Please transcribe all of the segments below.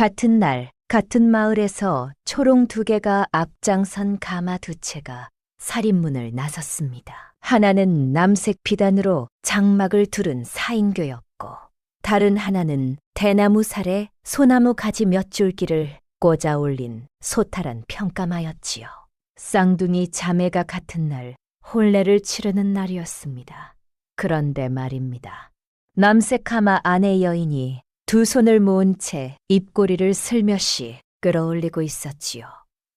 같은 날, 같은 마을에서 초롱 2개가 앞장선 가마 2채가 살인문을 나섰습니다. 하나는 남색 비단으로 장막을 두른 사인교였고, 다른 하나는 대나무 살에 소나무 가지 몇 줄기를 꽂아 올린 소탈한 평가마였지요. 쌍둥이 자매가 같은 날 혼례를 치르는 날이었습니다. 그런데 말입니다. 남색 가마 아내 여인이 2 손을 모은 채 입꼬리를 슬며시 끌어올리고 있었지요.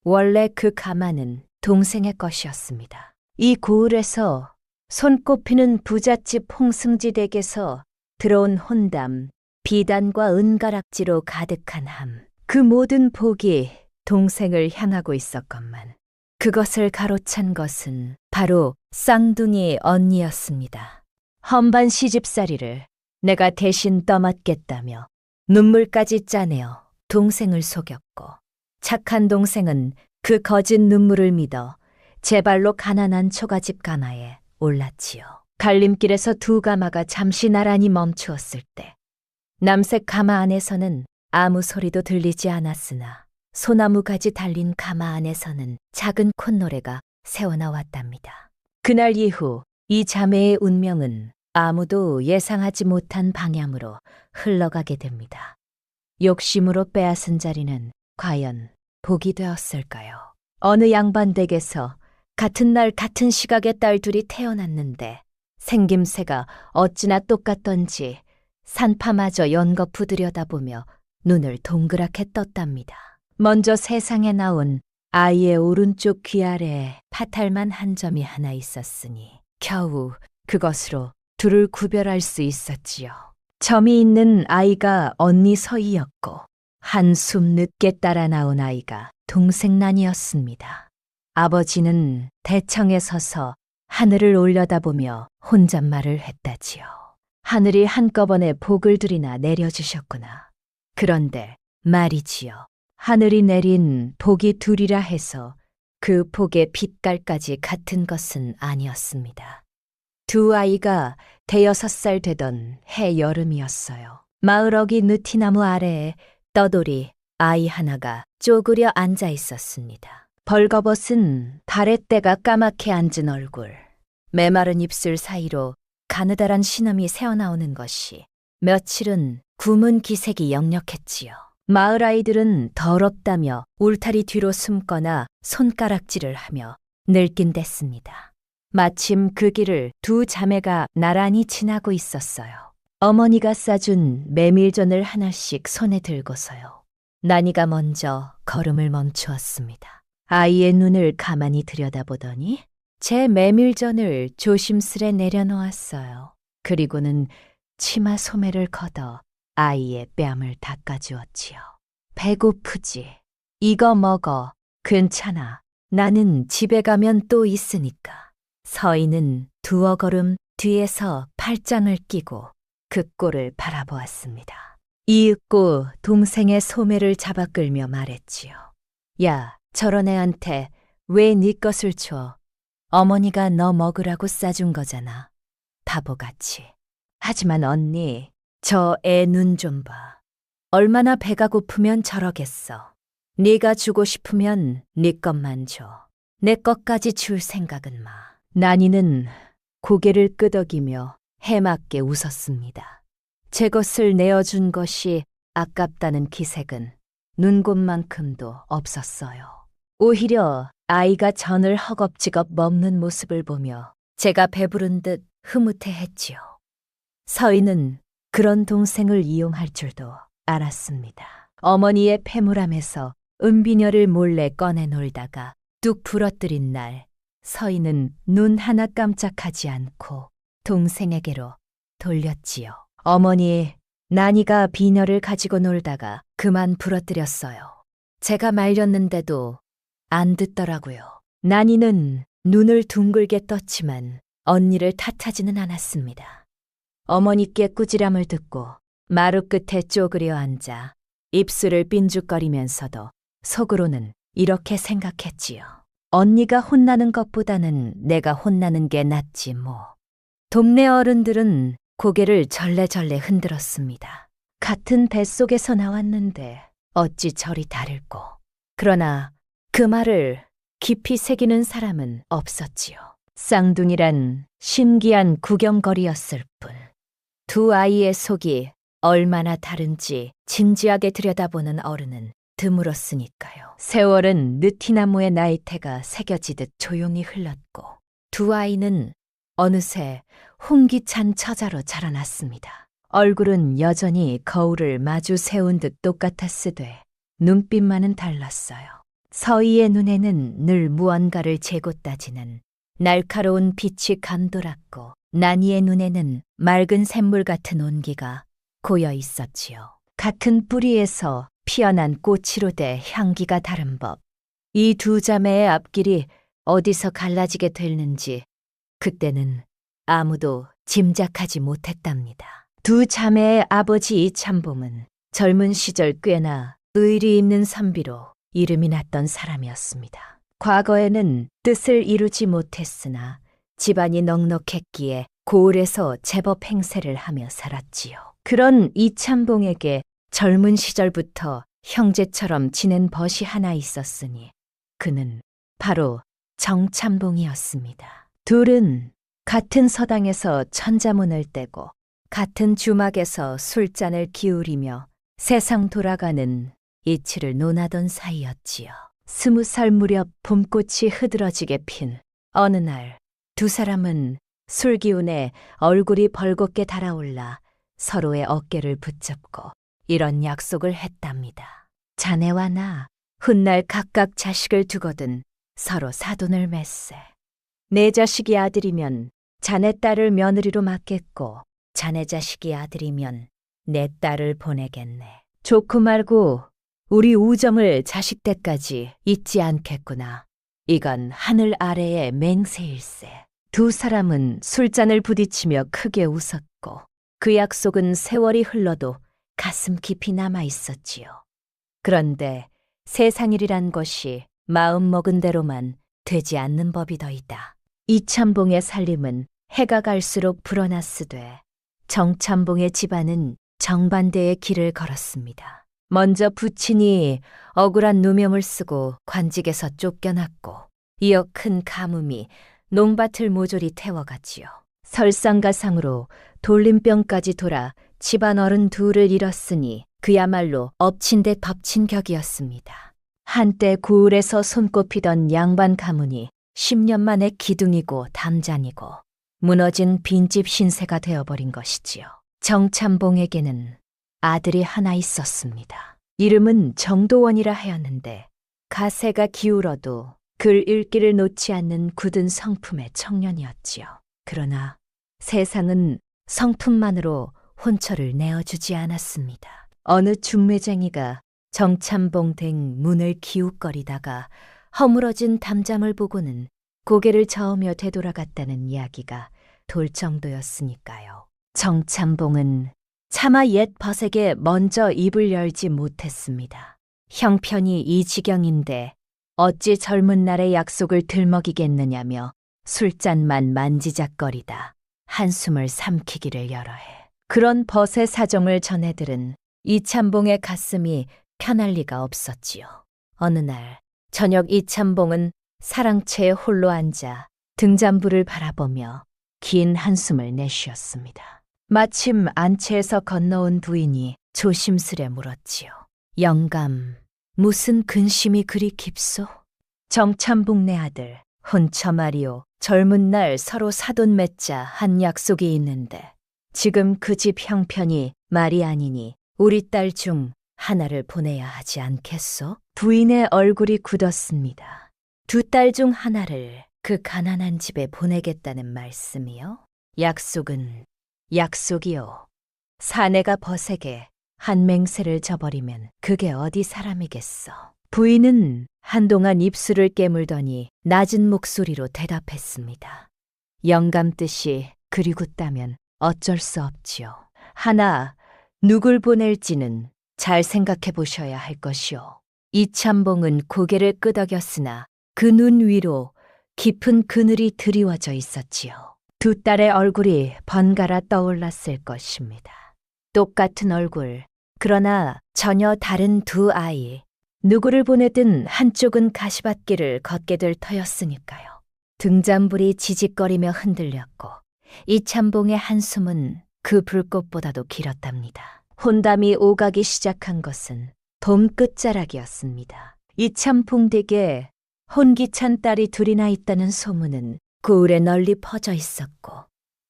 원래 그 가마는 동생의 것이었습니다. 이 고을에서 손꼽히는 부잣집 홍승지 댁에서 들어온 혼담, 비단과 은가락지로 가득한 함. 그 모든 복이 동생을 향하고 있었건만 그것을 가로챈 것은 바로 쌍둥이 언니였습니다. 험반 시집살이를 내가 대신 떠맡겠다며 눈물까지 짜내어 동생을 속였고, 착한 동생은 그 거짓 눈물을 믿어 제 발로 가난한 초가집 가마에 올랐지요. 갈림길에서 2 가마가 잠시 나란히 멈추었을 때 남색 가마 안에서는 아무 소리도 들리지 않았으나 소나무 가지 달린 가마 안에서는 작은 콧노래가 새어나왔답니다. 그날 이후 이 자매의 운명은 아무도 예상하지 못한 방향으로 흘러가게 됩니다. 욕심으로 빼앗은 자리는 과연 복이 되었을까요? 어느 양반댁에서 같은 날 같은 시각에 딸 2이 태어났는데 생김새가 어찌나 똑같던지 산파마저 연거푸 들여다보며 눈을 동그랗게 떴답니다. 먼저 세상에 나온 아이의 오른쪽 귀 아래에 파탈만 한 점이 하나 있었으니 겨우 그것으로 2를 구별할 수 있었지요. 점이 있는 아이가 언니 서희였고 한숨 늦게 따라 나온 아이가 동생난이었습니다. 아버지는 대청에 서서 하늘을 올려다보며 혼잣말을 했다지요. 하늘이 한꺼번에 복을 2이나 내려주셨구나. 그런데 말이지요. 하늘이 내린 복이 2이라 해서 그 복의 빛깔까지 같은 것은 아니었습니다. 2 아이가 5-6살 되던 해 여름이었어요. 마을어기 느티나무 아래에 떠돌이 아이 하나가 쪼그려 앉아 있었습니다. 벌거벗은 다랫대가 까맣게 앉은 얼굴, 메마른 입술 사이로 가느다란 신음이 새어나오는 것이 며칠은 구문 기색이 역력했지요. 마을 아이들은 더럽다며 울타리 뒤로 숨거나 손가락질을 하며 늙긴댔습니다. 마침 그 길을 2 자매가 나란히 지나고 있었어요. 어머니가 싸준 메밀전을 하나씩 손에 들고서요. 난이가 먼저 걸음을 멈추었습니다. 아이의 눈을 가만히 들여다보더니 제 메밀전을 조심스레 내려놓았어요. 그리고는 치마 소매를 걷어 아이의 뺨을 닦아주었지요. 배고프지? 이거 먹어. 괜찮아. 나는 집에 가면 또 있으니까. 서희는 2어 걸음 뒤에서 팔짱을 끼고 그 꼴을 바라보았습니다. 이윽고 동생의 소매를 잡아 끌며 말했지요. 야, 저런 애한테 왜 네 것을 줘? 어머니가 너 먹으라고 싸준 거잖아. 바보같이. 하지만 언니, 저 애 눈 좀 봐. 얼마나 배가 고프면 저러겠어. 네가 주고 싶으면 네 것만 줘. 내 것까지 줄 생각은 마. 난이는 고개를 끄덕이며 해맑게 웃었습니다. 제 것을 내어준 것이 아깝다는 기색은 눈곱만큼도 없었어요. 오히려 아이가 전을 허겁지겁 먹는 모습을 보며 제가 배부른 듯 흐뭇해했지요. 서희는 그런 동생을 이용할 줄도 알았습니다. 어머니의 패물함에서 은비녀를 몰래 꺼내 놀다가 뚝 부러뜨린 날 서희는 눈 하나 깜짝하지 않고 동생에게로 돌렸지요. 어머니, 난이가 비녀를 가지고 놀다가 그만 부러뜨렸어요. 제가 말렸는데도 안 듣더라고요. 난이는 눈을 둥글게 떴지만 언니를 탓하지는 않았습니다. 어머니께 꾸지람을 듣고 마루 끝에 쪼그려 앉아 입술을 삔죽거리면서도 속으로는 이렇게 생각했지요. 언니가 혼나는 것보다는 내가 혼나는 게 낫지 뭐. 동네 어른들은 고개를 절레절레 흔들었습니다. 같은 뱃속에서 나왔는데 어찌 저리 다를꼬. 그러나 그 말을 깊이 새기는 사람은 없었지요. 쌍둥이란 신기한 구경거리였을 뿐. 두 아이의 속이 얼마나 다른지 진지하게 들여다보는 어른은 드물었으니까요. 세월은 느티나무의 나이테가 새겨지듯 조용히 흘렀고 두 아이는 어느새 홍기찬 처자로 자라났습니다. 얼굴은 여전히 거울을 마주 세운 듯 똑같았으되 눈빛만은 달랐어요. 서희의 눈에는 늘 무언가를 재고 따지는 날카로운 빛이 감돌았고 난이의 눈에는 맑은 샘물 같은 온기가 고여 있었지요. 같은 뿌리에서 피어난 꽃이로되 향기가 다른 법. 이 두 자매의 앞길이 어디서 갈라지게 됐는지 그때는 아무도 짐작하지 못했답니다. 두 자매의 아버지 이참봉은 젊은 시절 꽤나 의리 있는 선비로 이름이 났던 사람이었습니다. 과거에는 뜻을 이루지 못했으나 집안이 넉넉했기에 고을에서 제법 행세를 하며 살았지요. 그런 이참봉에게 젊은 시절부터 형제처럼 지낸 벗이 하나 있었으니 그는 바로 정참봉이었습니다. 둘은 같은 서당에서 천자문을 떼고 같은 주막에서 술잔을 기울이며 세상 돌아가는 이치를 논하던 사이였지요. 20살 무렵 봄꽃이 흐드러지게 핀 어느 날 두 사람은 술기운에 얼굴이 벌겋게 달아올라 서로의 어깨를 붙잡고 이런 약속을 했답니다. 자네와 나 훗날 각각 자식을 두거든 서로 사돈을 맺세. 내 자식이 아들이면 자네 딸을 며느리로 맡겠고 자네 자식이 아들이면 내 딸을 보내겠네. 좋고 말고 우리 우정을 자식 때까지 잊지 않겠구나. 이건 하늘 아래의 맹세일세. 두 사람은 술잔을 부딪히며 크게 웃었고 그 약속은 세월이 흘러도 가슴 깊이 남아 있었지요. 그런데 세상일이란 것이 마음먹은 대로만 되지 않는 법이더이다. 이참봉의 살림은 해가 갈수록 불어났으되 정참봉의 집안은 정반대의 길을 걸었습니다. 먼저 부친이 억울한 누명을 쓰고 관직에서 쫓겨났고 이어 큰 가뭄이 농밭을 모조리 태워갔지요. 설상가상으로 돌림병까지 돌아 집안 어른 둘을 잃었으니 그야말로 엎친 데 덮친 격이었습니다. 한때 고을에서 손꼽히던 양반 가문이 10년 만에 기둥이고 담잔이고 무너진 빈집 신세가 되어버린 것이지요. 정참봉에게는 아들이 하나 있었습니다. 이름은 정도원이라 하였는데 가세가 기울어도 글 읽기를 놓지 않는 굳은 성품의 청년이었지요. 그러나 세상은 성품만으로 혼처를 내어주지 않았습니다. 어느 중매쟁이가 정참봉 댁 문을 기웃거리다가 허물어진 담장을 보고는 고개를 저으며 되돌아갔다는 이야기가 돌 정도였으니까요. 정참봉은 차마 옛 벗에게 먼저 입을 열지 못했습니다. 형편이 이 지경인데 어찌 젊은 날의 약속을 들먹이겠느냐며 술잔만 만지작거리다 한숨을 삼키기를 여러 해. 그런 벗의 사정을 전해들은 이참봉의 가슴이 편할 리가 없었지요. 어느 날 저녁 이참봉은 사랑채에 홀로 앉아 등잔불을 바라보며 긴 한숨을 내쉬었습니다. 마침 안채에서 건너온 부인이 조심스레 물었지요. 영감, 무슨 근심이 그리 깊소? 정참봉 내 아들, 혼처 말이오. 젊은 날 서로 사돈 맺자 한 약속이 있는데 지금 그 집 형편이 말이 아니니 우리 딸 중 하나를 보내야 하지 않겠소? 부인의 얼굴이 굳었습니다. 두 딸 중 하나를 그 가난한 집에 보내겠다는 말씀이요? 약속이요. 사내가 벗에게 한 맹세를 저버리면 그게 어디 사람이겠어. 부인은 한동안 입술을 깨물더니 낮은 목소리로 대답했습니다. 영감 뜻이 그리 굳다면 어쩔 수 없지요. 하나 누굴 보낼지는 잘 생각해 보셔야 할 것이오. 이참봉은 고개를 끄덕였으나 그 눈 위로 깊은 그늘이 드리워져 있었지요. 두 딸의 얼굴이 번갈아 떠올랐을 것입니다. 똑같은 얼굴, 그러나 전혀 다른 두 아이, 누구를 보내든 한쪽은 가시밭길을 걷게 될 터였으니까요. 등잔불이 지직거리며 흔들렸고 이참봉의 한숨은 그 불꽃보다도 길었답니다. 혼담이 오가기 시작한 것은 봄 끝자락이었습니다. 이참봉 댁에 혼기찬 딸이 둘이나 있다는 소문은 고을에 널리 퍼져 있었고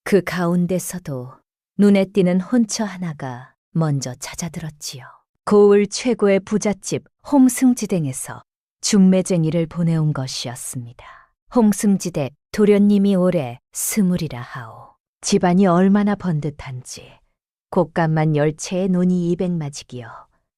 그 가운데서도 눈에 띄는 혼처 하나가 먼저 찾아들었지요. 고을 최고의 부잣집 홍승지댁에서 중매쟁이를 보내온 것이었습니다. 홍승지댁 도련님이 올해 20이라 하오. 집안이 얼마나 번듯한지 곶감만 10채에 논이 200마지기여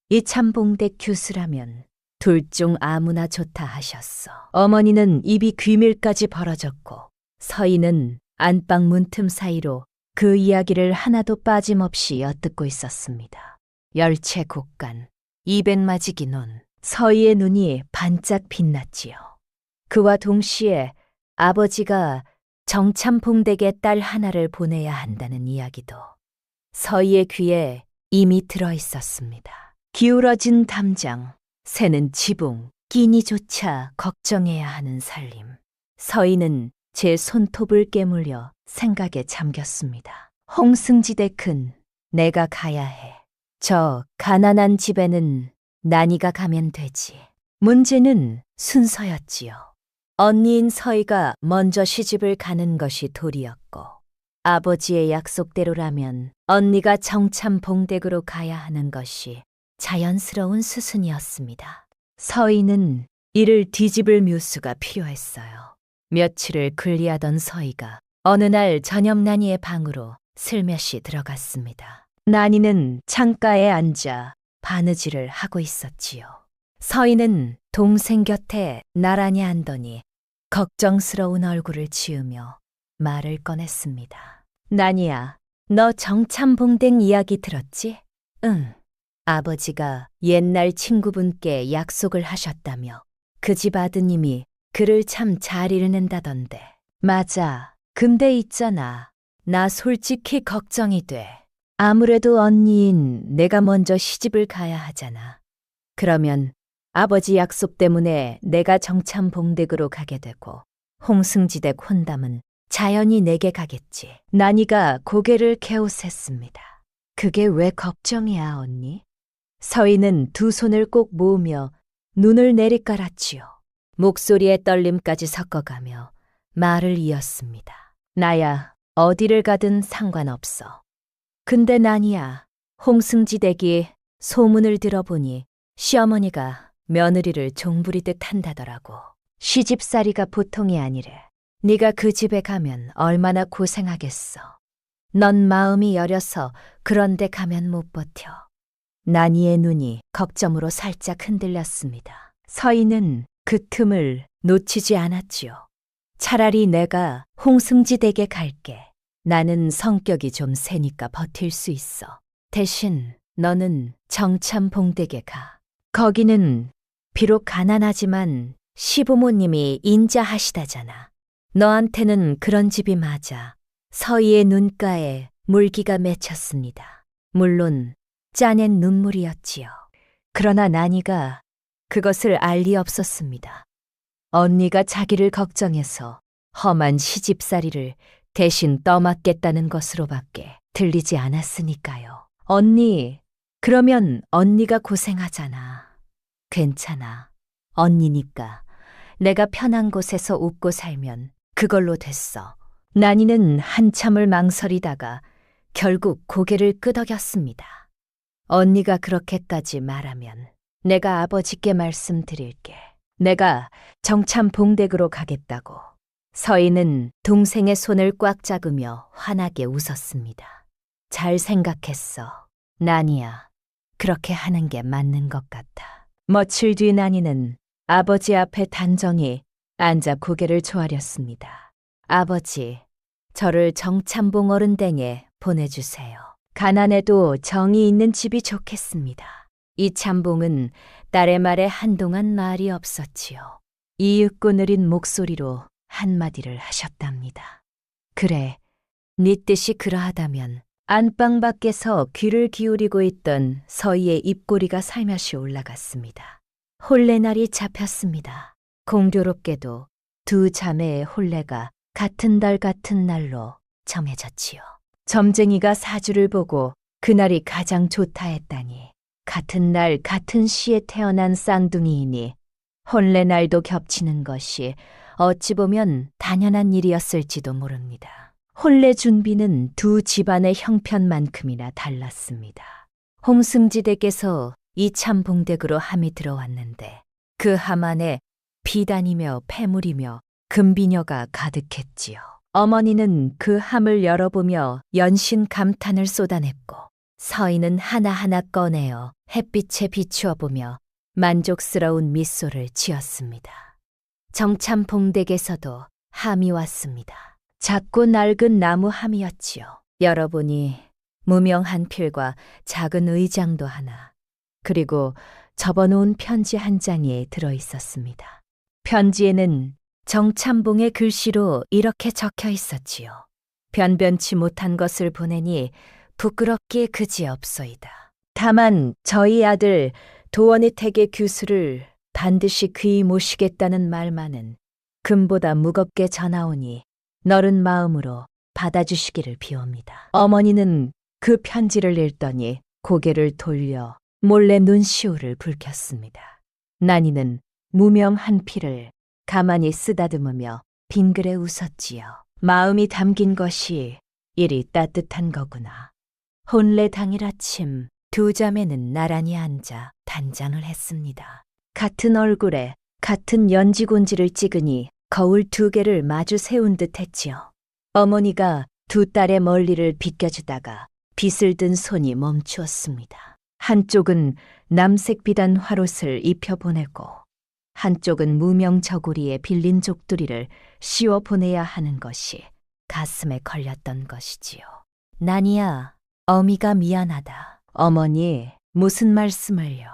이참봉댁 규수라면 둘 중 아무나 좋다 하셨어. 어머니는 입이 귀밀까지 벌어졌고 서희는 안방 문틈 사이로 그 이야기를 하나도 빠짐없이 엿듣고 있었습니다. 10채 곶감, 200마지기 논, 서희의 눈이 반짝 빛났지요. 그와 동시에 아버지가 정참봉댁에 딸 하나를 보내야 한다는 이야기도 서희의 귀에 이미 들어 있었습니다. 기울어진 담장, 새는 지붕, 끼니조차 걱정해야 하는 살림. 서희는 제 손톱을 깨물려 생각에 잠겼습니다. 홍승지댁은 내가 가야 해. 저 가난한 집에는 난이가 가면 되지. 문제는 순서였지요. 언니인 서희가 먼저 시집을 가는 것이 도리였고 아버지의 약속대로라면 언니가 정참봉댁으로 가야 하는 것이 자연스러운 수순이었습니다. 서희는 이를 뒤집을 묘수가 필요했어요. 며칠을 근리하던 서희가 어느 날 저녁 난이의 방으로 슬며시 들어갔습니다. 난이는 창가에 앉아 바느질을 하고 있었지요. 서희는 동생 곁에 나란히 앉더니 걱정스러운 얼굴을 지으며 말을 꺼냈습니다. 난이야, 너 정참봉댁 이야기 들었지? 응. 아버지가 옛날 친구분께 약속을 하셨다며 그 집 아드님이 글을 참 잘 읽는다던데. 맞아. 근데 있잖아. 나 솔직히 걱정이 돼. 아무래도 언니인 내가 먼저 시집을 가야 하잖아. 그러면 아버지 약속 때문에 내가 정참봉댁으로 가게 되고 홍승지댁 혼담은 자연히 내게 가겠지. 난이가 고개를 갸웃했습니다. 그게 왜 걱정이야, 언니? 서희는 두 손을 꼭 모으며 눈을 내리깔았지요. 목소리에 떨림까지 섞어가며 말을 이었습니다. 나야 어디를 가든 상관없어. 근데 난이야, 홍승지댁이 소문을 들어보니 시어머니가 며느리를 종부리듯 한다더라고. 시집살이가 보통이 아니래. 네가 그 집에 가면 얼마나 고생하겠어. 넌 마음이 여려서 그런 데 가면 못 버텨. 난이의 눈이 걱정으로 살짝 흔들렸습니다. 서희는 그 틈을 놓치지 않았지요. 차라리 내가 홍승지댁에 갈게. 나는 성격이 좀 세니까 버틸 수 있어. 대신 너는 정참봉댁에 가. 거기는 비록 가난하지만 시부모님이 인자하시다잖아. 너한테는 그런 집이 맞아. 서희의 눈가에 물기가 맺혔습니다. 물론 짜낸 눈물이었지요. 그러나 난이가 그것을 알 리 없었습니다. 언니가 자기를 걱정해서 험한 시집살이를 대신 떠맡겠다는 것으로밖에 들리지 않았으니까요. 언니, 그러면 언니가 고생하잖아. 괜찮아. 언니니까 내가 편한 곳에서 웃고 살면 그걸로 됐어. 난이는 한참을 망설이다가 결국 고개를 끄덕였습니다. 언니가 그렇게까지 말하면 내가 아버지께 말씀드릴게. 내가 정참봉댁으로 가겠다고. 서희는 동생의 손을 꽉 잡으며 환하게 웃었습니다. 잘 생각했어. 난이야, 그렇게 하는 게 맞는 것 같아. 며칠 뒤 난이는 아버지 앞에 단정히 앉아 고개를 조아렸습니다. 아버지, 저를 정참봉 어른댁에 보내주세요. 가난해도 정이 있는 집이 좋겠습니다. 이 참봉은 딸의 말에 한동안 말이 없었지요. 이윽고 느린 목소리로 한마디를 하셨답니다. 그래, 네 뜻이 그러하다면 안방 밖에서 귀를 기울이고 있던 서희의 입꼬리가 살며시 올라갔습니다. 혼례날이 잡혔습니다. 공교롭게도 두 자매의 혼례가 같은 달 같은 날로 정해졌지요. 점쟁이가 사주를 보고 그날이 가장 좋다 했다니 같은 날 같은 시에 태어난 쌍둥이이니 혼례날도 겹치는 것이 어찌 보면 당연한 일이었을지도 모릅니다. 혼례 준비는 두 집안의 형편만큼이나 달랐습니다. 홍승지대께서 이참봉댁으로 함이 들어왔는데 그 함 안에 비단이며 패물이며 금비녀가 가득했지요. 어머니는 그 함을 열어보며 연신 감탄을 쏟아냈고 서희는 하나하나 꺼내어 햇빛에 비추어 보며 만족스러운 미소를 지었습니다. 정참봉댁에서도 함이 왔습니다. 작고 낡은 나무 함이었지요. 열어보니 무명한 필과 작은 의장도 하나, 그리고 접어놓은 편지 한 장이 들어있었습니다. 편지에는 정참봉의 글씨로 이렇게 적혀 있었지요. 변변치 못한 것을 보내니 부끄럽기에 그지없소이다. 다만 저희 아들 도원의 태계 규수를 반드시 귀히 모시겠다는 말만은 금보다 무겁게 전하오니 너른 마음으로 받아주시기를 비옵니다. 어머니는 그 편지를 읽더니 고개를 돌려 몰래 눈시울을 붉혔습니다. 난이는 무명한 피를 가만히 쓰다듬으며 빙그레 웃었지요. 마음이 담긴 것이 이리 따뜻한 거구나. 혼례 당일 아침 두 자매는 나란히 앉아 단장을 했습니다. 같은 얼굴에 같은 연지곤지를 찍으니 거울 두 개를 마주 세운 듯 했지요. 어머니가 두 딸의 멀리를 비껴주다가 빗을 든 손이 멈추었습니다. 한쪽은 남색 비단 화롯을 입혀보내고 한쪽은 무명 저고리에 빌린 족두리를 씌워보내야 하는 것이 가슴에 걸렸던 것이지요. 난이야, 어미가 미안하다. 어머니, 무슨 말씀을요?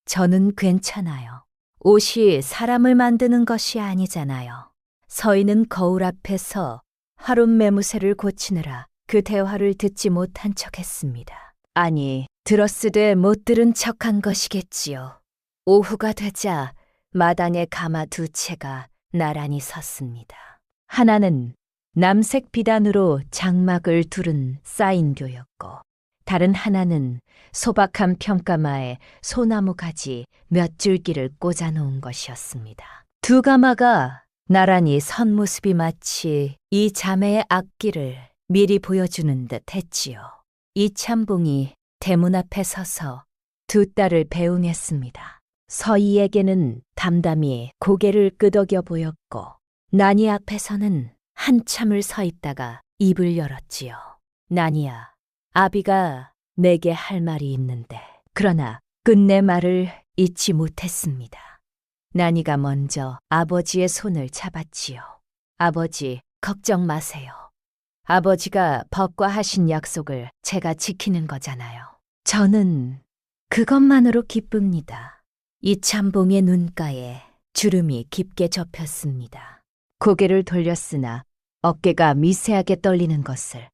저는 괜찮아요. 옷이 사람을 만드는 것이 아니잖아요. 서희는 거울 앞에서 화롯 매무새를 고치느라 그 대화를 듣지 못한 척했습니다. 아니, 들었으되 못 들은 척한 것이겠지요. 오후가 되자 마당에 가마 두 채가 나란히 섰습니다. 하나는 남색 비단으로 장막을 두른 쌓인교였고 다른 하나는 소박한 평가마에 소나무 가지 몇 줄기를 꽂아놓은 것이었습니다. 두 가마가 나란히 선 모습이 마치 이 자매의 악기를 미리 보여주는 듯 했지요. 이참봉이 대문 앞에 서서 두 딸을 배웅했습니다. 서희에게는 담담히 고개를 끄덕여 보였고 난이 앞에서는 한참을 서 있다가 입을 열었지요. 난이야, 아비가 내게 할 말이 있는데. 그러나 끝내 말을 잊지 못했습니다. 난이가 먼저 아버지의 손을 잡았지요. 아버지, 걱정 마세요. 아버지가 법과 하신 약속을 제가 지키는 거잖아요. 저는 그것만으로 기쁩니다. 이참봉의 눈가에 주름이 깊게 접혔습니다. 고개를 돌렸으나 어깨가 미세하게 떨리는 것을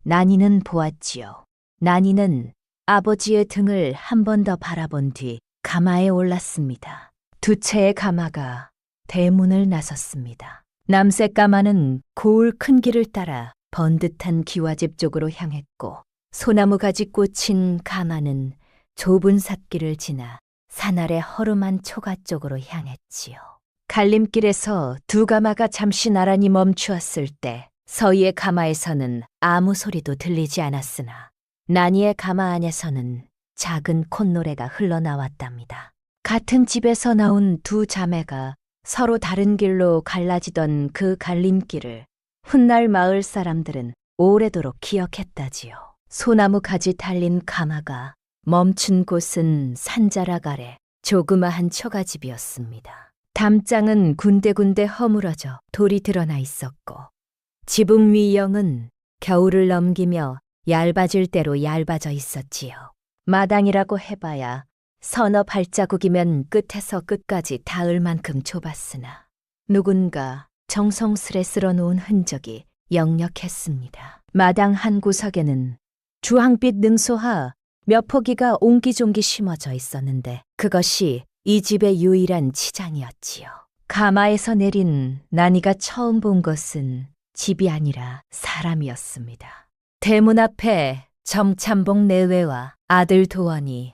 난이는 보았지요. 난이는 아버지의 등을 한 번 더 바라본 뒤 가마에 올랐습니다. 두 채의 가마가 대문을 나섰습니다. 남색 가마는 고을 큰 길을 따라 번듯한 기와집 쪽으로 향했고 소나무 가지 꽂힌 가마는 좁은 삿길을 지나 산 아래 허름한 초가 쪽으로 향했지요. 갈림길에서 두 가마가 잠시 나란히 멈추었을 때 서희의 가마에서는 아무 소리도 들리지 않았으나 난이의 가마 안에서는 작은 콧노래가 흘러나왔답니다. 같은 집에서 나온 두 자매가 서로 다른 길로 갈라지던 그 갈림길을 훗날 마을 사람들은 오래도록 기억했다지요. 소나무 가지 달린 가마가 멈춘 곳은 산자락 아래 조그마한 초가집이었습니다. 담장은 군데군데 허물어져 돌이 드러나 있었고 지붕 위형은 겨울을 넘기며 얇아질 대로 얇아져 있었지요. 마당이라고 해봐야 서너 발자국이면 끝에서 끝까지 닿을 만큼 좁았으나 누군가 정성스레 쓸어놓은 흔적이 역력했습니다. 마당 한 구석에는 주황빛 능소하 몇 포기가 옹기종기 심어져 있었는데 그것이 이 집의 유일한 치장이었지요. 가마에서 내린 난이가 처음 본 것은 집이 아니라 사람이었습니다. 대문 앞에 정참봉 내외와 아들 도원이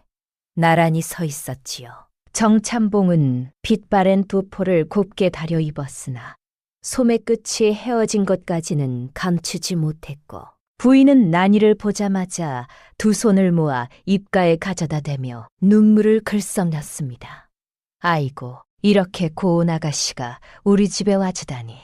나란히 서 있었지요. 정참봉은 빛바랜 두포를 곱게 다려 입었으나 소매 끝이 헤어진 것까지는 감추지 못했고 부인은 난이를 보자마자 두 손을 모아 입가에 가져다 대며 눈물을 글썽였습니다. 아이고, 이렇게 고운 아가씨가 우리 집에 와주다니.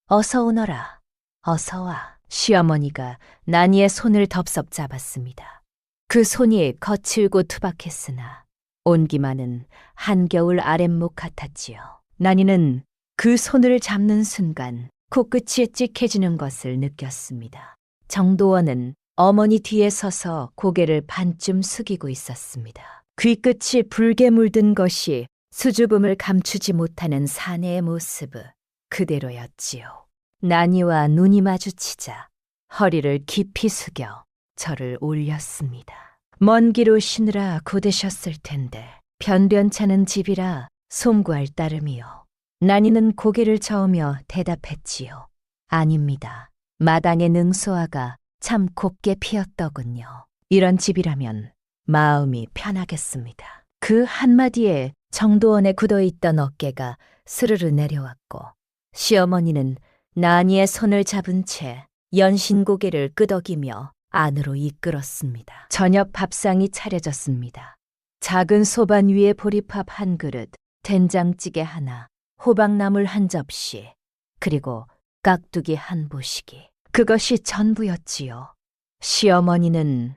어서 오너라. 어서 와. 시어머니가 난이의 손을 덥석 잡았습니다. 그 손이 거칠고 투박했으나 온기만은 한겨울 아랫목 같았지요. 난이는 그 손을 잡는 순간 코끝이 찌개지는 것을 느꼈습니다. 정도원은 어머니 뒤에 서서 고개를 반쯤 숙이고 있었습니다. 귀끝이 붉게 물든 것이 수줍음을 감추지 못하는 사내의 모습은 그대로였지요. 난이와 눈이 마주치자 허리를 깊이 숙여 저를 올렸습니다. 먼 길 오시느라 고되셨을 텐데 변변찮은 집이라 송구할 따름이요. 난이는 고개를 저으며 대답했지요. 아닙니다. 마당의 능소아가 참 곱게 피었더군요. 이런 집이라면 마음이 편하겠습니다. 그 한마디에 정도원에 굳어있던 어깨가 스르르 내려왔고 시어머니는 난이의 손을 잡은 채 연신고개를 끄덕이며 안으로 이끌었습니다. 저녁 밥상이 차려졌습니다. 작은 소반 위에 보리밥 한 그릇, 된장찌개 하나, 호박나물 한 접시, 그리고 깍두기 한 보시기. 그것이 전부였지요. 시어머니는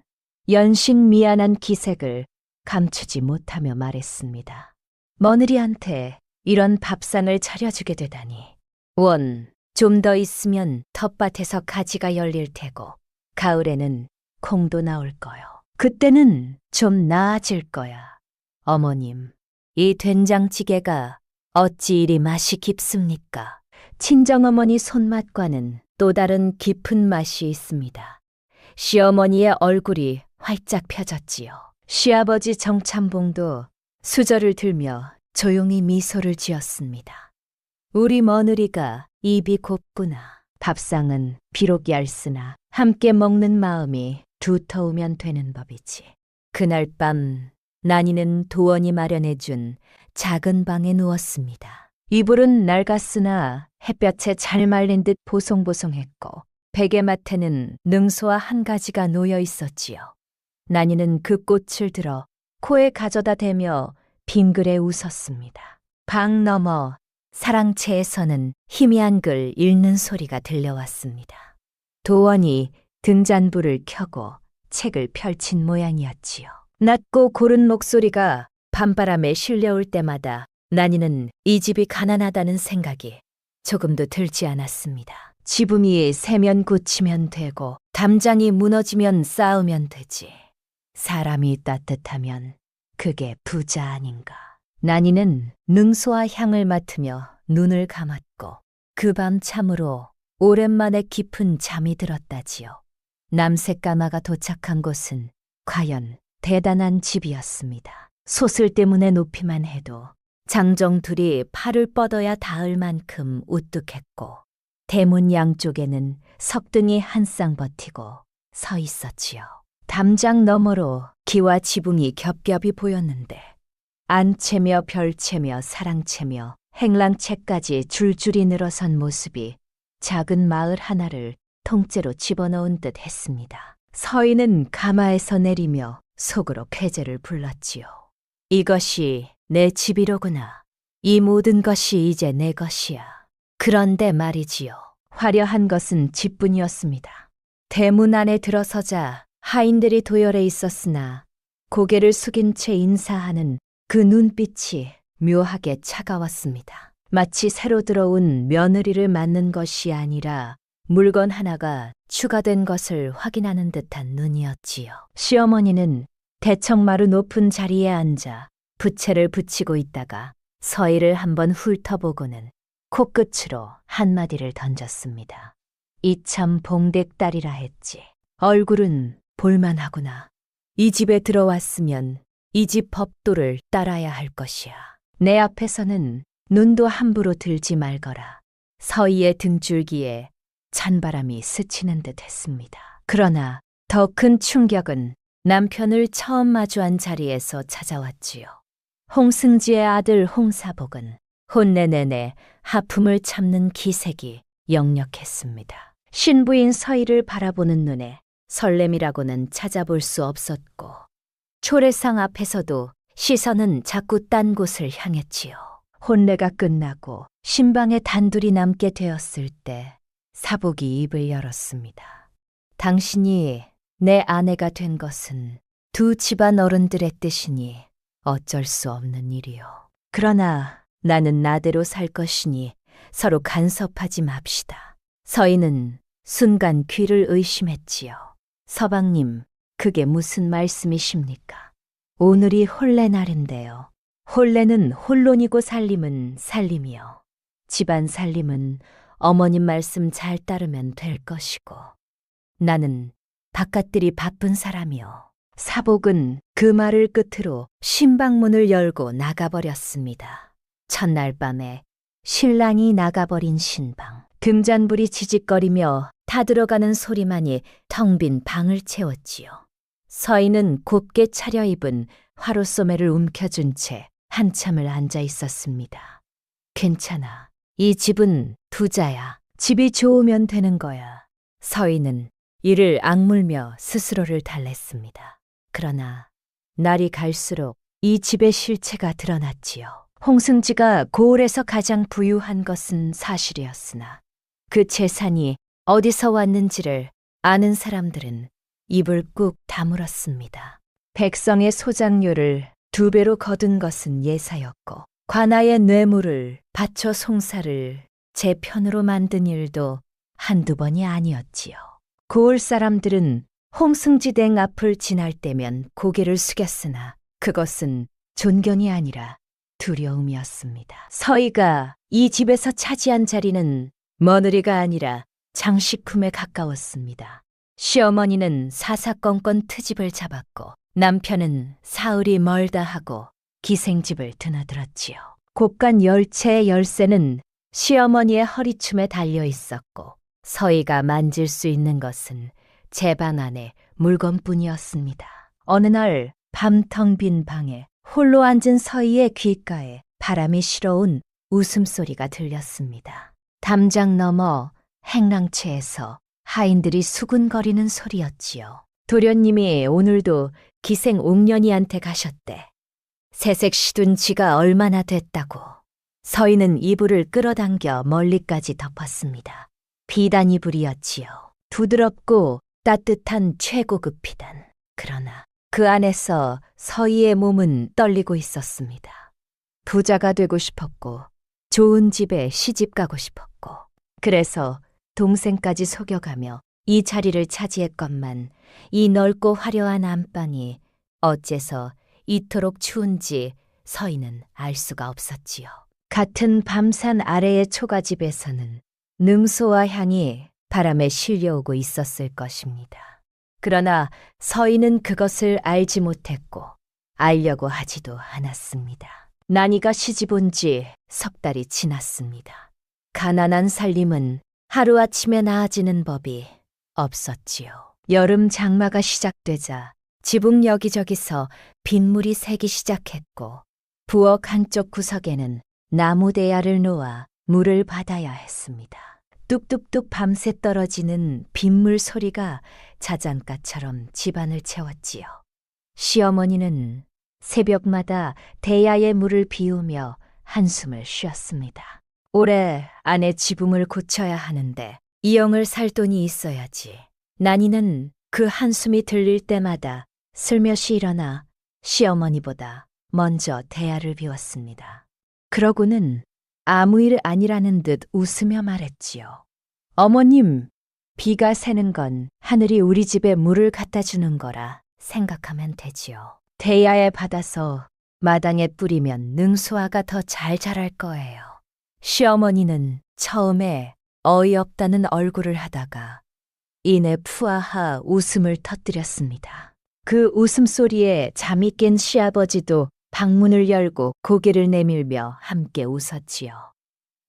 연신 미안한 기색을 감추지 못하며 말했습니다. 며느리한테 이런 밥상을 차려주게 되다니. 원, 좀 더 있으면 텃밭에서 가지가 열릴 테고 가을에는 콩도 나올 거요. 그때는 좀 나아질 거야. 어머님, 이 된장찌개가 어찌 이리 맛이 깊습니까? 친정어머니 손맛과는 또 다른 깊은 맛이 있습니다. 시어머니의 얼굴이 활짝 펴졌지요. 시아버지 정참봉도 수저를 들며 조용히 미소를 지었습니다. 우리 며느리가 입이 곱구나. 밥상은 비록 얇으나 함께 먹는 마음이 두터우면 되는 법이지. 그날 밤 난이는 도원이 마련해준 작은 방에 누웠습니다. 이불은 낡았으나 햇볕에 잘 말린 듯 보송보송했고 베개맡에는 능소와 한 가지가 놓여 있었지요. 난이는 그 꽃을 들어 코에 가져다 대며 빙그레 웃었습니다. 방 너머 사랑채에서는 희미한 글 읽는 소리가 들려왔습니다. 도원이 등잔불을 켜고 책을 펼친 모양이었지요. 낮고 고른 목소리가 밤바람에 실려올 때마다 난이는 이 집이 가난하다는 생각이 조금도 들지 않았습니다. 지붕이 새면 고치면 되고 담장이 무너지면 쌓으면 되지. 사람이 따뜻하면 그게 부자 아닌가. 난이는 능소와 향을 맡으며 눈을 감았고 그 밤 참으로 오랜만에 깊은 잠이 들었다지요. 남색가마가 도착한 곳은 과연 대단한 집이었습니다. 솥을 때문에 높이만 해도 장정 둘이 팔을 뻗어야 닿을 만큼 우뚝했고 대문 양쪽에는 석등이 한 쌍 버티고 서 있었지요. 담장 너머로 기와 지붕이 겹겹이 보였는데 안채며 별채며 사랑채며 행랑채까지 줄줄이 늘어선 모습이 작은 마을 하나를 통째로 집어넣은 듯 했습니다. 서인은 가마에서 내리며 속으로 쾌재를 불렀지요. 이것이 내 집이로구나. 이 모든 것이 이제 내 것이야. 그런데 말이지요. 화려한 것은 집뿐이었습니다. 대문 안에 들어서자 하인들이 도열해 있었으나 고개를 숙인 채 인사하는 그 눈빛이 묘하게 차가웠습니다. 마치 새로 들어온 며느리를 맞는 것이 아니라 물건 하나가 추가된 것을 확인하는 듯한 눈이었지요. 시어머니는 대청마루 높은 자리에 앉아 부채를 붙이고 있다가 서희를 한번 훑어보고는 코끝으로 한마디를 던졌습니다. 이참 봉댁딸이라 했지. 얼굴은 볼만하구나. 이 집에 들어왔으면 이 집 법도를 따라야 할 것이야. 내 앞에서는 눈도 함부로 들지 말거라. 서희의 등줄기에 찬바람이 스치는 듯 했습니다. 그러나 더 큰 충격은 남편을 처음 마주한 자리에서 찾아왔지요. 홍승지의 아들 홍사복은 혼내 내내 하품을 참는 기색이 역력했습니다. 신부인 서희를 바라보는 눈에 설렘이라고는 찾아볼 수 없었고 초래상 앞에서도 시선은 자꾸 딴 곳을 향했지요. 혼례가 끝나고 신방에 단둘이 남게 되었을 때 사복이 입을 열었습니다. 당신이 내 아내가 된 것은 두 집안 어른들의 뜻이니 어쩔 수 없는 일이요. 그러나 나는 나대로 살 것이니 서로 간섭하지 맙시다. 서희는 순간 귀를 의심했지요. 서방님, 그게 무슨 말씀이십니까? 오늘이 혼례 날인데요. 혼례는 혼론이고 살림은 살림이요. 집안 살림은 어머님 말씀 잘 따르면 될 것이고 나는 바깥들이 바쁜 사람이요. 사복은 그 말을 끝으로 신방문을 열고 나가버렸습니다. 첫날 밤에 신랑이 나가버린 신방. 금잔불이 지직거리며 타들어가는 소리만이 텅 빈 방을 채웠지요. 서희는 곱게 차려입은 화로소매를 움켜쥔 채 한참을 앉아 있었습니다. 괜찮아. 이 집은 부자야. 집이 좋으면 되는 거야. 서희는 이를 악물며 스스로를 달랬습니다. 그러나 날이 갈수록 이 집의 실체가 드러났지요. 홍승지가 고을에서 가장 부유한 것은 사실이었으나 그 재산이 어디서 왔는지를 아는 사람들은 입을 꾹 다물었습니다. 백성의 소장료를 2배로 거둔 것은 예사였고 관아의 뇌물을 바쳐 송사를 제 편으로 만든 일도 한두 번이 아니었지요. 고을 사람들은 홍승지댁 앞을 지날 때면 고개를 숙였으나 그것은 존경이 아니라 두려움이었습니다. 서희가 이 집에서 차지한 자리는 며느리가 아니라 장식품에 가까웠습니다. 시어머니는 사사건건 트집을 잡았고 남편은 사흘이 멀다 하고 기생집을 드나들었지요. 곱간 열채의 열쇠는 시어머니의 허리춤에 달려 있었고 서희가 만질 수 있는 것은 제방 안의 물건뿐이었습니다. 어느 날 밤 텅 빈 방에 홀로 앉은 서희의 귓가에 바람이 실어온 웃음소리가 들렸습니다. 담장 너머 행랑채에서 하인들이 수군거리는 소리였지요. 도련님이 오늘도 기생 옥년이한테 가셨대. 새색 시둔 쥐가 얼마나 됐다고. 서희는 이불을 끌어당겨 멀리까지 덮었습니다. 비단 이불이었지요. 부드럽고 따뜻한 최고급 비단. 그러나 그 안에서 서희의 몸은 떨리고 있었습니다. 부자가 되고 싶었고 좋은 집에 시집 가고 싶었고 그래서 동생까지 속여가며 이 자리를 차지했건만 이 넓고 화려한 안방이 어째서 이토록 추운지 서희는 알 수가 없었지요. 같은 밤산 아래의 초가집에서는 능소와 향이 바람에 실려오고 있었을 것입니다. 그러나 서희는 그것을 알지 못했고 알려고 하지도 않았습니다. 난이가 시집 온 지 석 달이 지났습니다. 가난한 살림은 하루아침에 나아지는 법이 없었지요. 여름 장마가 시작되자 지붕 여기저기서 빗물이 새기 시작했고 부엌 한쪽 구석에는 나무 대야를 놓아 물을 받아야 했습니다. 뚝뚝뚝 밤새 떨어지는 빗물 소리가 자장가처럼 집안을 채웠지요. 시어머니는 새벽마다 대야의 물을 비우며 한숨을 쉬었습니다. 올해 아내 지붕을 고쳐야 하는데 이영을 살 돈이 있어야지. 난이는 그 한숨이 들릴 때마다 슬며시 일어나 시어머니보다 먼저 대야를 비웠습니다. 그러고는 아무 일 아니라는 듯 웃으며 말했지요. 어머님, 비가 새는 건 하늘이 우리 집에 물을 갖다 주는 거라 생각하면 되지요. 대야에 받아서 마당에 뿌리면 능수화가 더 잘 자랄 거예요. 시어머니는 처음에 어이없다는 얼굴을 하다가 이내 푸아하 웃음을 터뜨렸습니다. 그 웃음소리에 잠이 깬 시아버지도 방문을 열고 고개를 내밀며 함께 웃었지요.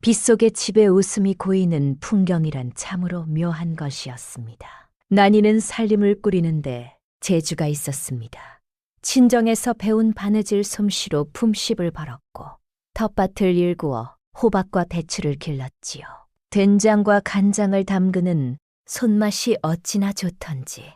빗속에 집에 웃음이 고이는 풍경이란 참으로 묘한 것이었습니다. 난이는 살림을 꾸리는데 재주가 있었습니다. 친정에서 배운 바느질 솜씨로 품십을 벌었고 텃밭을 일구어 호박과 배추를 길렀지요. 된장과 간장을 담그는 손맛이 어찌나 좋던지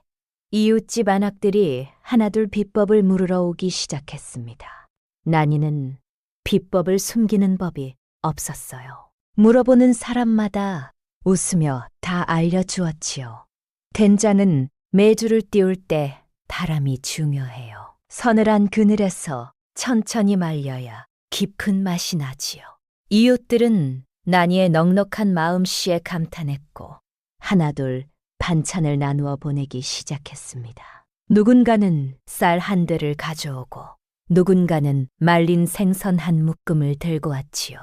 이웃집 아낙들이 하나둘 비법을 물으러 오기 시작했습니다. 난이는 비법을 숨기는 법이 없었어요. 물어보는 사람마다 웃으며 다 알려주었지요. 된장은 메주를 띄울 때 바람이 중요해요. 서늘한 그늘에서 천천히 말려야 깊은 맛이 나지요. 이웃들은 난이의 넉넉한 마음씨에 감탄했고 하나둘 반찬을 나누어 보내기 시작했습니다. 누군가는 쌀 한 대를 가져오고 누군가는 말린 생선 한 묶음을 들고 왔지요.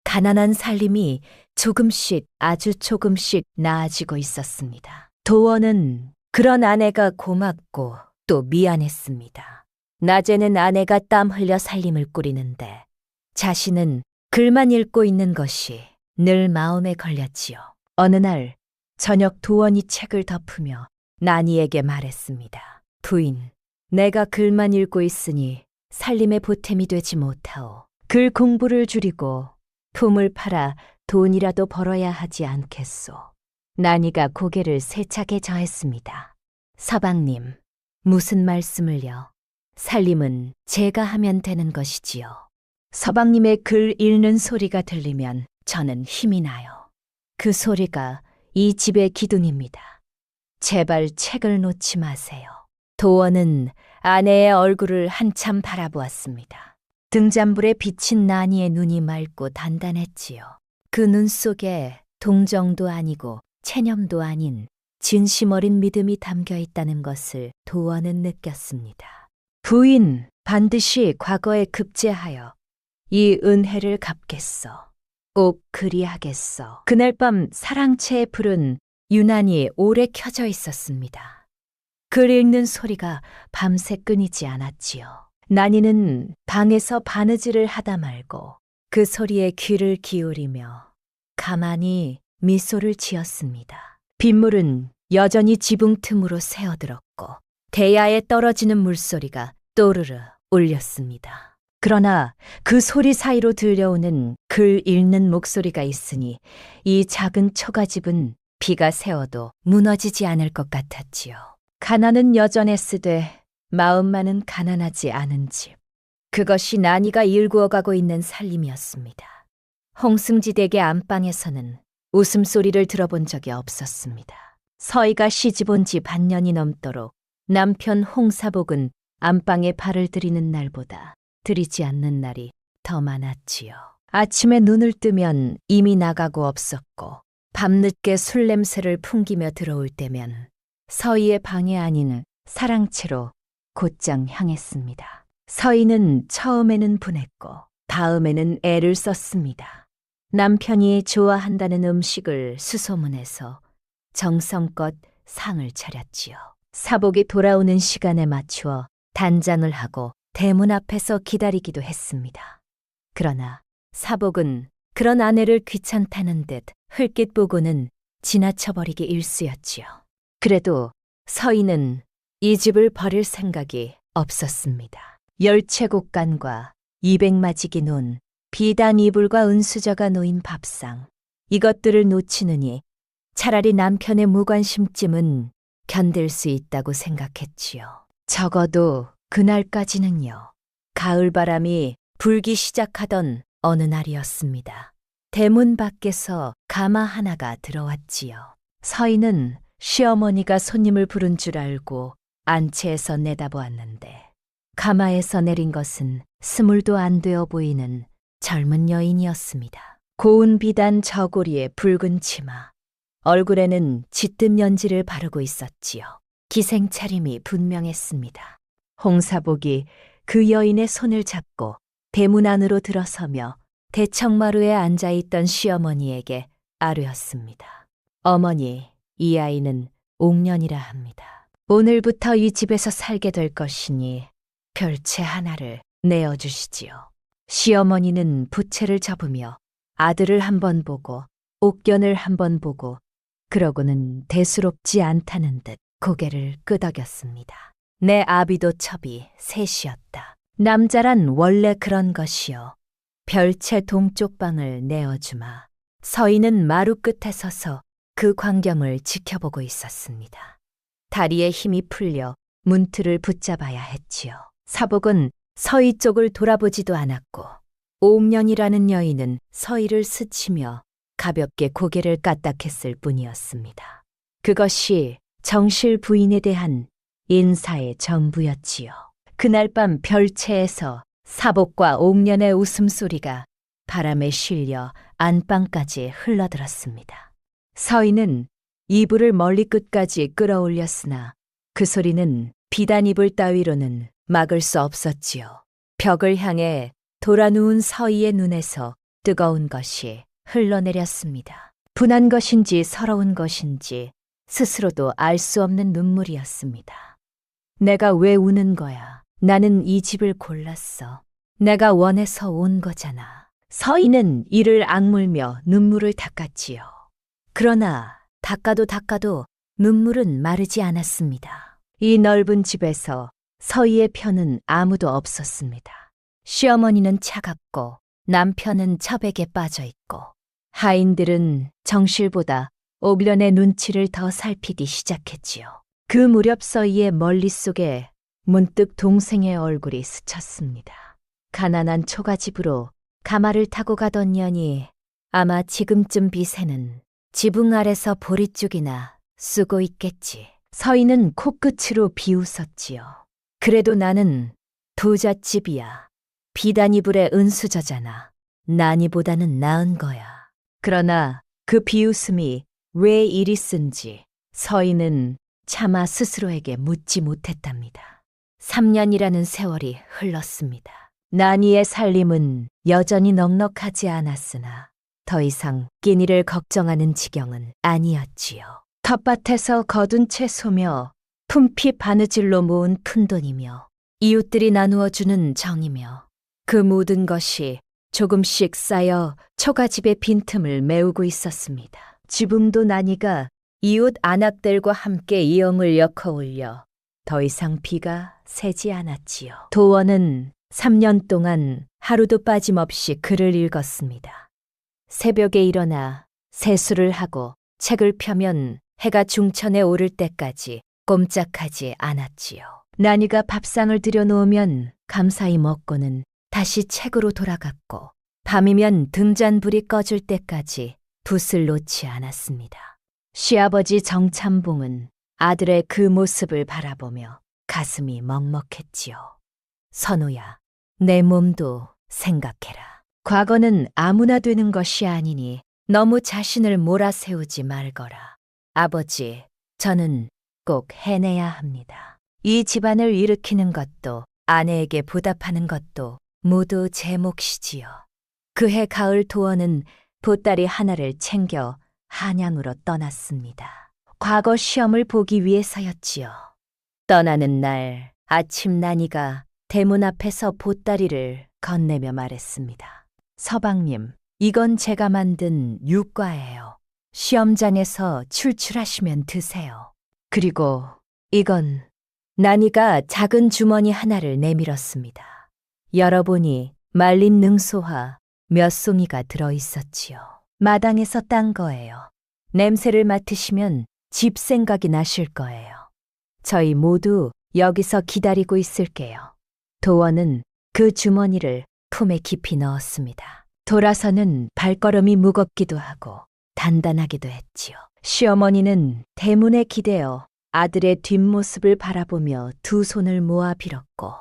가난한 살림이 조금씩 아주 조금씩 나아지고 있었습니다. 도원은 그런 아내가 고맙고 또 미안했습니다. 낮에는 아내가 땀 흘려 살림을 꾸리는데 자신은 글만 읽고 있는 것이 늘 마음에 걸렸지요. 어느 날 저녁 도원이 책을 덮으며 난이에게 말했습니다. 부인, 내가 글만 읽고 있으니 살림에 보탬이 되지 못하오. 글 공부를 줄이고 품을 팔아 돈이라도 벌어야 하지 않겠소. 난이가 고개를 세차게 저했습니다. 서방님, 무슨 말씀을요? 살림은 제가 하면 되는 것이지요. 서방님의 글 읽는 소리가 들리면 저는 힘이 나요. 그 소리가 이 집의 기둥입니다. 제발 책을 놓지 마세요. 도원은 아내의 얼굴을 한참 바라보았습니다. 등잔불에 비친 난이의 눈이 맑고 단단했지요. 그 눈 속에 동정도 아니고 체념도 아닌 진심 어린 믿음이 담겨 있다는 것을 도원은 느꼈습니다. 부인, 반드시 과거에 급제하여 이 은혜를 갚겠소. 꼭 그리하겠소. 그날 밤 사랑채의 불은 유난히 오래 켜져 있었습니다. 글 읽는 소리가 밤새 끊이지 않았지요. 난이는 방에서 바느질을 하다 말고 그 소리에 귀를 기울이며 가만히 미소를 지었습니다. 빗물은 여전히 지붕 틈으로 새어들었고 대야에 떨어지는 물소리가 또르르 울렸습니다. 그러나 그 소리 사이로 들려오는 글 읽는 목소리가 있으니 이 작은 초가집은 비가 새어도 무너지지 않을 것 같았지요. 가난은 여전했으되 마음만은 가난하지 않은 집. 그것이 난이가 일구어가고 있는 살림이었습니다. 홍승지댁의 안방에서는 웃음소리를 들어본 적이 없었습니다. 서희가 시집온 지 반년이 넘도록 남편 홍사복은 안방에 발을 들이는 날보다 들이지 않는 날이 더 많았지요. 아침에 눈을 뜨면 이미 나가고 없었고 밤늦게 술 냄새를 풍기며 들어올 때면 서희의 방이 아닌 사랑채로 곧장 향했습니다. 서희는 처음에는 분했고 다음에는 애를 썼습니다. 남편이 좋아한다는 음식을 수소문해서 정성껏 상을 차렸지요. 사복이 돌아오는 시간에 맞추어 단장을 하고 대문 앞에서 기다리기도 했습니다. 그러나 사복은 그런 아내를 귀찮다는 듯 흘낏 보고는 지나쳐버리기 일쑤였지요. 그래도 서희는 이 집을 버릴 생각이 없었습니다. 열채곡간과 200마지기 논, 비단 이불과 은수저가 놓인 밥상, 이것들을 놓치느니 차라리 남편의 무관심쯤은 견딜 수 있다고 생각했지요. 적어도 그날까지는요. 가을바람이 불기 시작하던 어느 날이었습니다. 대문 밖에서 가마 하나가 들어왔지요. 서희는 시어머니가 손님을 부른 줄 알고 안채에서 내다보았는데 가마에서 내린 것은 스물도 안 되어 보이는 젊은 여인이었습니다. 고운 비단 저고리에 붉은 치마, 얼굴에는 짙은 연지를 바르고 있었지요. 기생 차림이 분명했습니다. 홍사복이 그 여인의 손을 잡고 대문 안으로 들어서며 대청마루에 앉아있던 시어머니에게 아뢰었습니다. 어머니, 이 아이는 옥년이라 합니다. 오늘부터 이 집에서 살게 될 것이니 별채 하나를 내어주시지요. 시어머니는 부채를 접으며 아들을 한번 보고 옥견을 한번 보고 그러고는 대수롭지 않다는 듯 고개를 끄덕였습니다. 내 아비도 첩이 셋이었다. 남자란 원래 그런 것이요. 별채 동쪽 방을 내어주마. 서인은 마루 끝에 서서 그 광경을 지켜보고 있었습니다. 다리에 힘이 풀려 문틀을 붙잡아야 했지요. 사복은 서희 쪽을 돌아보지도 않았고 옥년이라는 여인은 서희를 스치며 가볍게 고개를 까딱했을 뿐이었습니다. 그것이 정실 부인에 대한 인사의 전부였지요. 그날 밤 별채에서 사복과 옥년의 웃음소리가 바람에 실려 안방까지 흘러들었습니다. 서희는 이불을 멀리 끝까지 끌어올렸으나 그 소리는 비단 이불 따위로는 막을 수 없었지요. 벽을 향해 돌아 누운 서희의 눈에서 뜨거운 것이 흘러내렸습니다. 분한 것인지 서러운 것인지 스스로도 알 수 없는 눈물이었습니다. 내가 왜 우는 거야? 나는 이 집을 골랐어. 내가 원해서 온 거잖아. 서희는 이를 악물며 눈물을 닦았지요. 그러나 닦아도 눈물은 마르지 않았습니다. 이 넓은 집에서 서희의 편은 아무도 없었습니다. 시어머니는 차갑고 남편은 첩에게 빠져 있고 하인들은 정실보다 옥련의 눈치를 더 살피기 시작했지요. 그 무렵 서희의 머릿속에 문득 동생의 얼굴이 스쳤습니다. 가난한 초가집으로 가마를 타고 가던 년이 아마 지금쯤 빚에는 지붕 아래서 보릿죽이나 쓰고 있겠지. 서희는 코끝으로 비웃었지요. 그래도 나는 부잣집이야. 비단 이불의 은수저잖아. 난이보다는 나은 거야. 그러나 그 비웃음이 왜 이리 쓴지 서희는 차마 스스로에게 묻지 못했답니다. 3년이라는 세월이 흘렀습니다. 난이의 살림은 여전히 넉넉하지 않았으나 더 이상 끼니를 걱정하는 지경은 아니었지요. 텃밭에서 거둔 채소며 품피 바느질로 모은 푼돈이며 이웃들이 나누어주는 정이며 그 모든 것이 조금씩 쌓여 초가집의 빈틈을 메우고 있었습니다. 지붕도 난이가 이웃 안악들과 함께 이영을 엮어올려 더 이상 비가 새지 않았지요. 도원은 3년 동안 하루도 빠짐없이 글을 읽었습니다. 새벽에 일어나 세수를 하고 책을 펴면 해가 중천에 오를 때까지 꼼짝하지 않았지요. 난이가 밥상을 들여놓으면 감사히 먹고는 다시 책으로 돌아갔고 밤이면 등잔불이 꺼질 때까지 붓을 놓지 않았습니다. 시아버지 정참봉은 아들의 그 모습을 바라보며 가슴이 먹먹했지요. 선우야, 내 몸도 생각해라. 과거는 아무나 되는 것이 아니니 너무 자신을 몰아세우지 말거라. 아버지, 저는 꼭 해내야 합니다. 이 집안을 일으키는 것도 아내에게 보답하는 것도 모두 제 몫이지요. 그해 가을 도원은 보따리 하나를 챙겨 한양으로 떠났습니다. 과거 시험을 보기 위해서였지요. 떠나는 날 아침 난이가 대문 앞에서 보따리를 건네며 말했습니다. 서방님, 이건 제가 만든 유과예요. 시험장에서 출출하시면 드세요. 그리고 이건 난이가 작은 주머니 하나를 내밀었습니다. 열어보니 말린 능소화 몇 송이가 들어있었지요. 마당에서 딴 거예요. 냄새를 맡으시면 집 생각이 나실 거예요. 저희 모두 여기서 기다리고 있을게요. 도원은 그 주머니를 품에 깊이 넣었습니다. 돌아서는 발걸음이 무겁기도 하고 단단하기도 했지요. 시어머니는 대문에 기대어 아들의 뒷모습을 바라보며 두 손을 모아 빌었고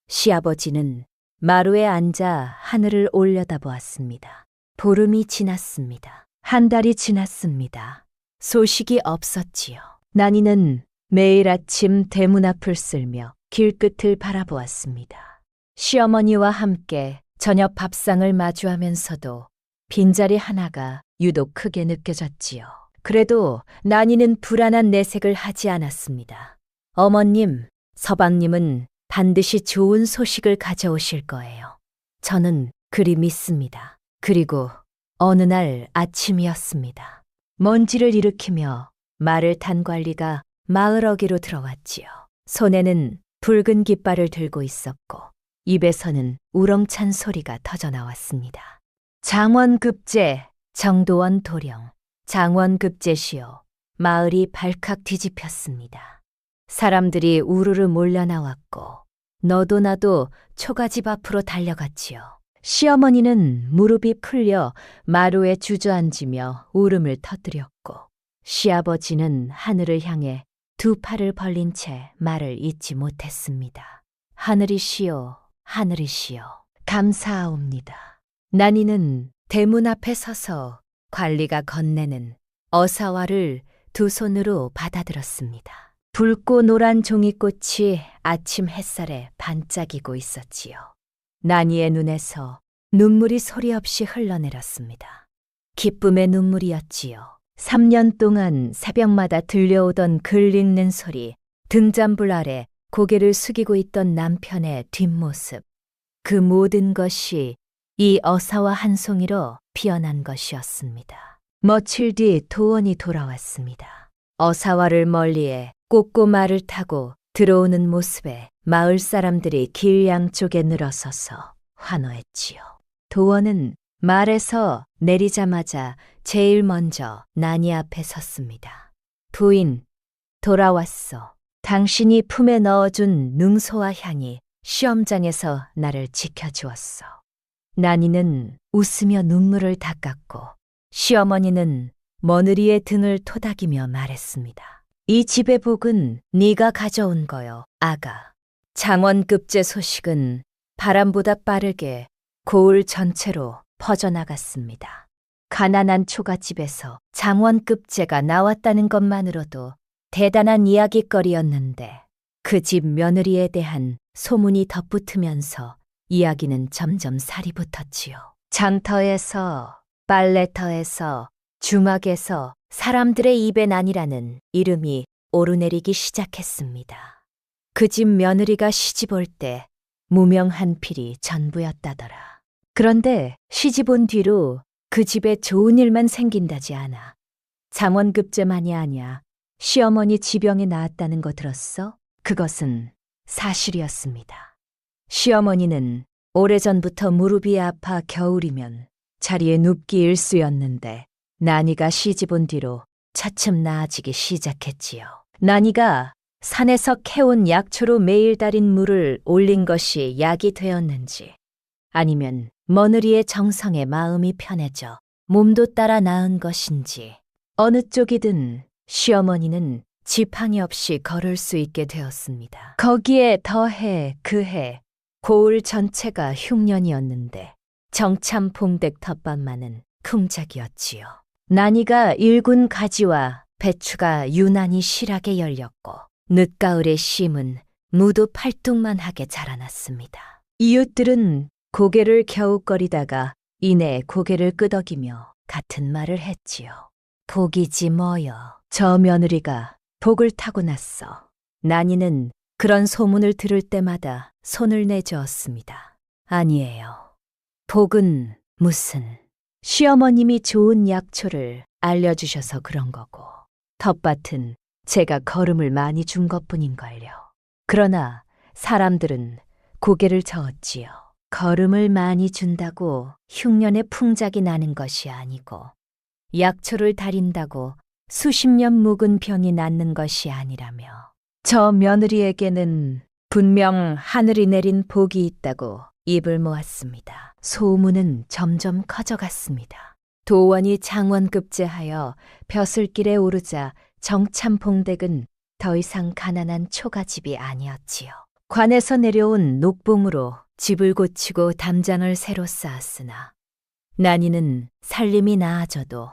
시아버지는 마루에 앉아 하늘을 올려다보았습니다. 보름이 지났습니다. 한 달이 지났습니다. 소식이 없었지요. 난이는 매일 아침 대문 앞을 쓸며 길끝을 바라보았습니다. 시어머니와 함께 저녁 밥상을 마주하면서도 빈자리 하나가 유독 크게 느껴졌지요. 그래도 난이는 불안한 내색을 하지 않았습니다. 어머님, 서방님은 반드시 좋은 소식을 가져오실 거예요. 저는 그리 믿습니다. 그리고 어느 날 아침이었습니다. 먼지를 일으키며 말을 탄 관리가 마을 어귀로 들어왔지요. 손에는 붉은 깃발을 들고 있었고 입에서는 우렁찬 소리가 터져 나왔습니다. 장원급제, 정도원 도령, 장원급제시요. 마을이 발칵 뒤집혔습니다. 사람들이 우르르 몰려 나왔고 너도 나도 초가집 앞으로 달려갔지요. 시어머니는 무릎이 풀려 마루에 주저앉으며 울음을 터뜨렸고 시아버지는 하늘을 향해 두 팔을 벌린 채 말을 잇지 못했습니다. 하늘이시여, 하늘이시여, 감사하옵니다. 난이는 대문 앞에 서서 관리가 건네는 어사화를 두 손으로 받아들었습니다. 붉고 노란 종이꽃이 아침 햇살에 반짝이고 있었지요. 난이의 눈에서 눈물이 소리 없이 흘러내렸습니다. 기쁨의 눈물이었지요. 3년 동안 새벽마다 들려오던 글 읽는 소리, 등잔불 아래 고개를 숙이고 있던 남편의 뒷모습, 그 모든 것이 이 어사와 한 송이로 피어난 것이었습니다. 며칠 뒤 도원이 돌아왔습니다. 어사와를 멀리에 꽂고 말을 타고 들어오는 모습에 마을 사람들이 길 양쪽에 늘어서서 환호했지요. 도원은 말에서 내리자마자 제일 먼저 난이 앞에 섰습니다. 부인, 돌아왔어. 당신이 품에 넣어준 능소와 향이 시험장에서 나를 지켜주었어. 난이는 웃으며 눈물을 닦았고 시어머니는 며느리의 등을 토닥이며 말했습니다. 이 집의 복은 네가 가져온 거요, 아가. 장원급제 소식은 바람보다 빠르게 고을 전체로 퍼져나갔습니다. 가난한 초가집에서 장원급제가 나왔다는 것만으로도 대단한 이야깃거리였는데 그 집 며느리에 대한 소문이 덧붙으면서 이야기는 점점 살이 붙었지요. 장터에서, 빨래터에서, 주막에서 사람들의 입에 난이라는 이름이 오르내리기 시작했습니다. 그 집 며느리가 시집 올 때 무명한 필이 전부였다더라. 그런데 시집 온 뒤로 그 집에 좋은 일만 생긴다지 않아. 장원급제만이 아니야. 시어머니 지병이 나았다는 거 들었어? 그것은 사실이었습니다. 시어머니는 오래전부터 무릎이 아파 겨울이면 자리에 눕기 일쑤였는데 난이가 시집 온 뒤로 차츰 나아지기 시작했지요. 난이가 산에서 캐온 약초로 매일 달인 물을 올린 것이 약이 되었는지 아니면 며느리의 정성에 마음이 편해져 몸도 따라 나은 것인지 어느 쪽이든 시어머니는 지팡이 없이 걸을 수 있게 되었습니다. 거기에 더해 그해 고을 전체가 흉년이었는데 정참봉댁 텃밭만은 쿵작이었지요. 난이가 일군 가지와 배추가 유난히 실하게 열렸고 늦가을의 심은 무도 팔뚝만하게 자라났습니다. 이웃들은 고개를 갸웃거리다가 이내 고개를 끄덕이며 같은 말을 했지요. 복이지 뭐여. 저 며느리가 복을 타고났어. 난이는 그런 소문을 들을 때마다 손을 내저었습니다. 아니에요. 복은 무슨. 시어머님이 좋은 약초를 알려주셔서 그런 거고 텃밭은 제가 걸음을 많이 준 것뿐인걸요. 그러나 사람들은 고개를 저었지요. 걸음을 많이 준다고 흉년에 풍작이 나는 것이 아니고 약초를 다린다고 수십 년 묵은 병이 낫는 것이 아니라며 저 며느리에게는 분명 하늘이 내린 복이 있다고 입을 모았습니다. 소문은 점점 커져갔습니다. 도원이 장원급제하여 벼슬길에 오르자 정참봉댁은 더 이상 가난한 초가집이 아니었지요. 관에서 내려온 녹봉으로 집을 고치고 담장을 새로 쌓았으나 난이는 살림이 나아져도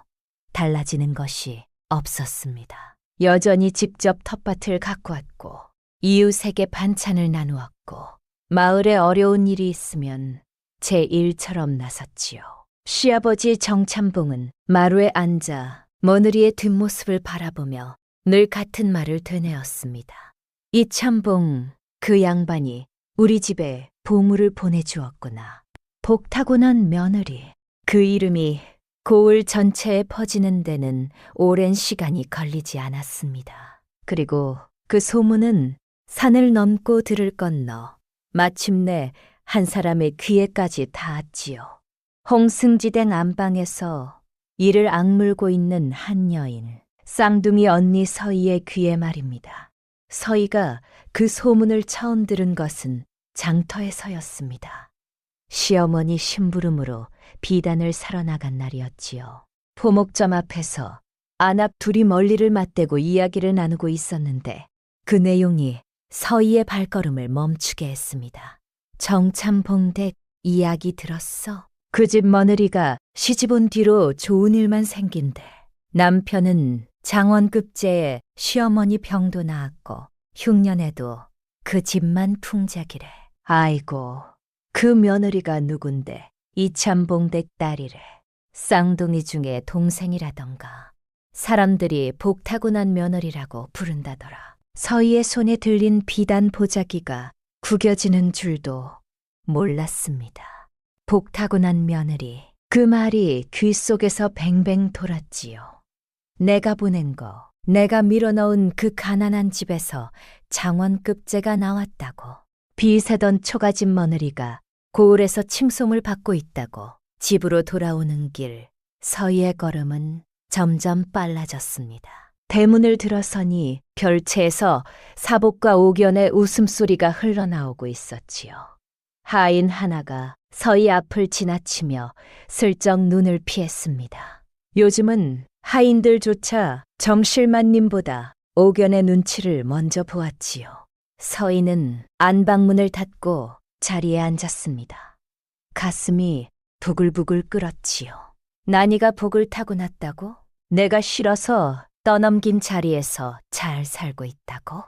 달라지는 것이 없었습니다. 여전히 직접 텃밭을 가꾸었고 이웃에게 반찬을 나누었고 마을에 어려운 일이 있으면 제 일처럼 나섰지요. 시아버지 정참봉은 마루에 앉아 며느리의 뒷모습을 바라보며 늘 같은 말을 되뇌었습니다. 이참봉, 그 양반이 우리 집에 보물을 보내주었구나. 복 타고난 며느리. 그 이름이 고을 전체에 퍼지는 데는 오랜 시간이 걸리지 않았습니다. 그리고 그 소문은 산을 넘고 들을 건너 마침내 한 사람의 귀에까지 닿았지요. 홍승지댕 안방에서 이를 악물고 있는 한 여인, 쌍둥이 언니 서희의 귀에 말입니다. 서희가 그 소문을 처음 들은 것은 장터에서였습니다. 시어머니 심부름으로 비단을 사러 나간 날이었지요. 포목점 앞에서 안압 둘이 멀리를 맞대고 이야기를 나누고 있었는데 그 내용이 서희의 발걸음을 멈추게 했습니다. 정참봉댁 이야기 들었어? 그 집 며느리가 시집 온 뒤로 좋은 일만 생긴대. 남편은 장원급제에 시어머니 병도 나았고 흉년에도 그 집만 풍작이래. 아이고, 그 며느리가 누군데 이참봉댁 딸이래. 쌍둥이 중에 동생이라던가. 사람들이 복 타고난 며느리라고 부른다더라. 서희의 손에 들린 비단 보자기가 구겨지는 줄도 몰랐습니다. 복 타고난 며느리. 그 말이 귀 속에서 뱅뱅 돌았지요. 내가 보낸 거, 내가 밀어넣은 그 가난한 집에서 장원급제가 나왔다고. 비세던 초가집 며느리가 고을에서 칭송을 받고 있다고. 집으로 돌아오는 길, 서희의 걸음은 점점 빨라졌습니다. 대문을 들어서니 별채에서 사복과 옥연의 웃음소리가 흘러나오고 있었지요. 하인 하나가 서희 앞을 지나치며 슬쩍 눈을 피했습니다. 요즘은 하인들조차 점실만님보다 옥연의 눈치를 먼저 보았지요. 서희는 안방문을 닫고 자리에 앉았습니다. 가슴이 부글부글 끓었지요. 난이가 복을 타고났다고? 내가 싫어서 떠넘긴 자리에서 잘 살고 있다고?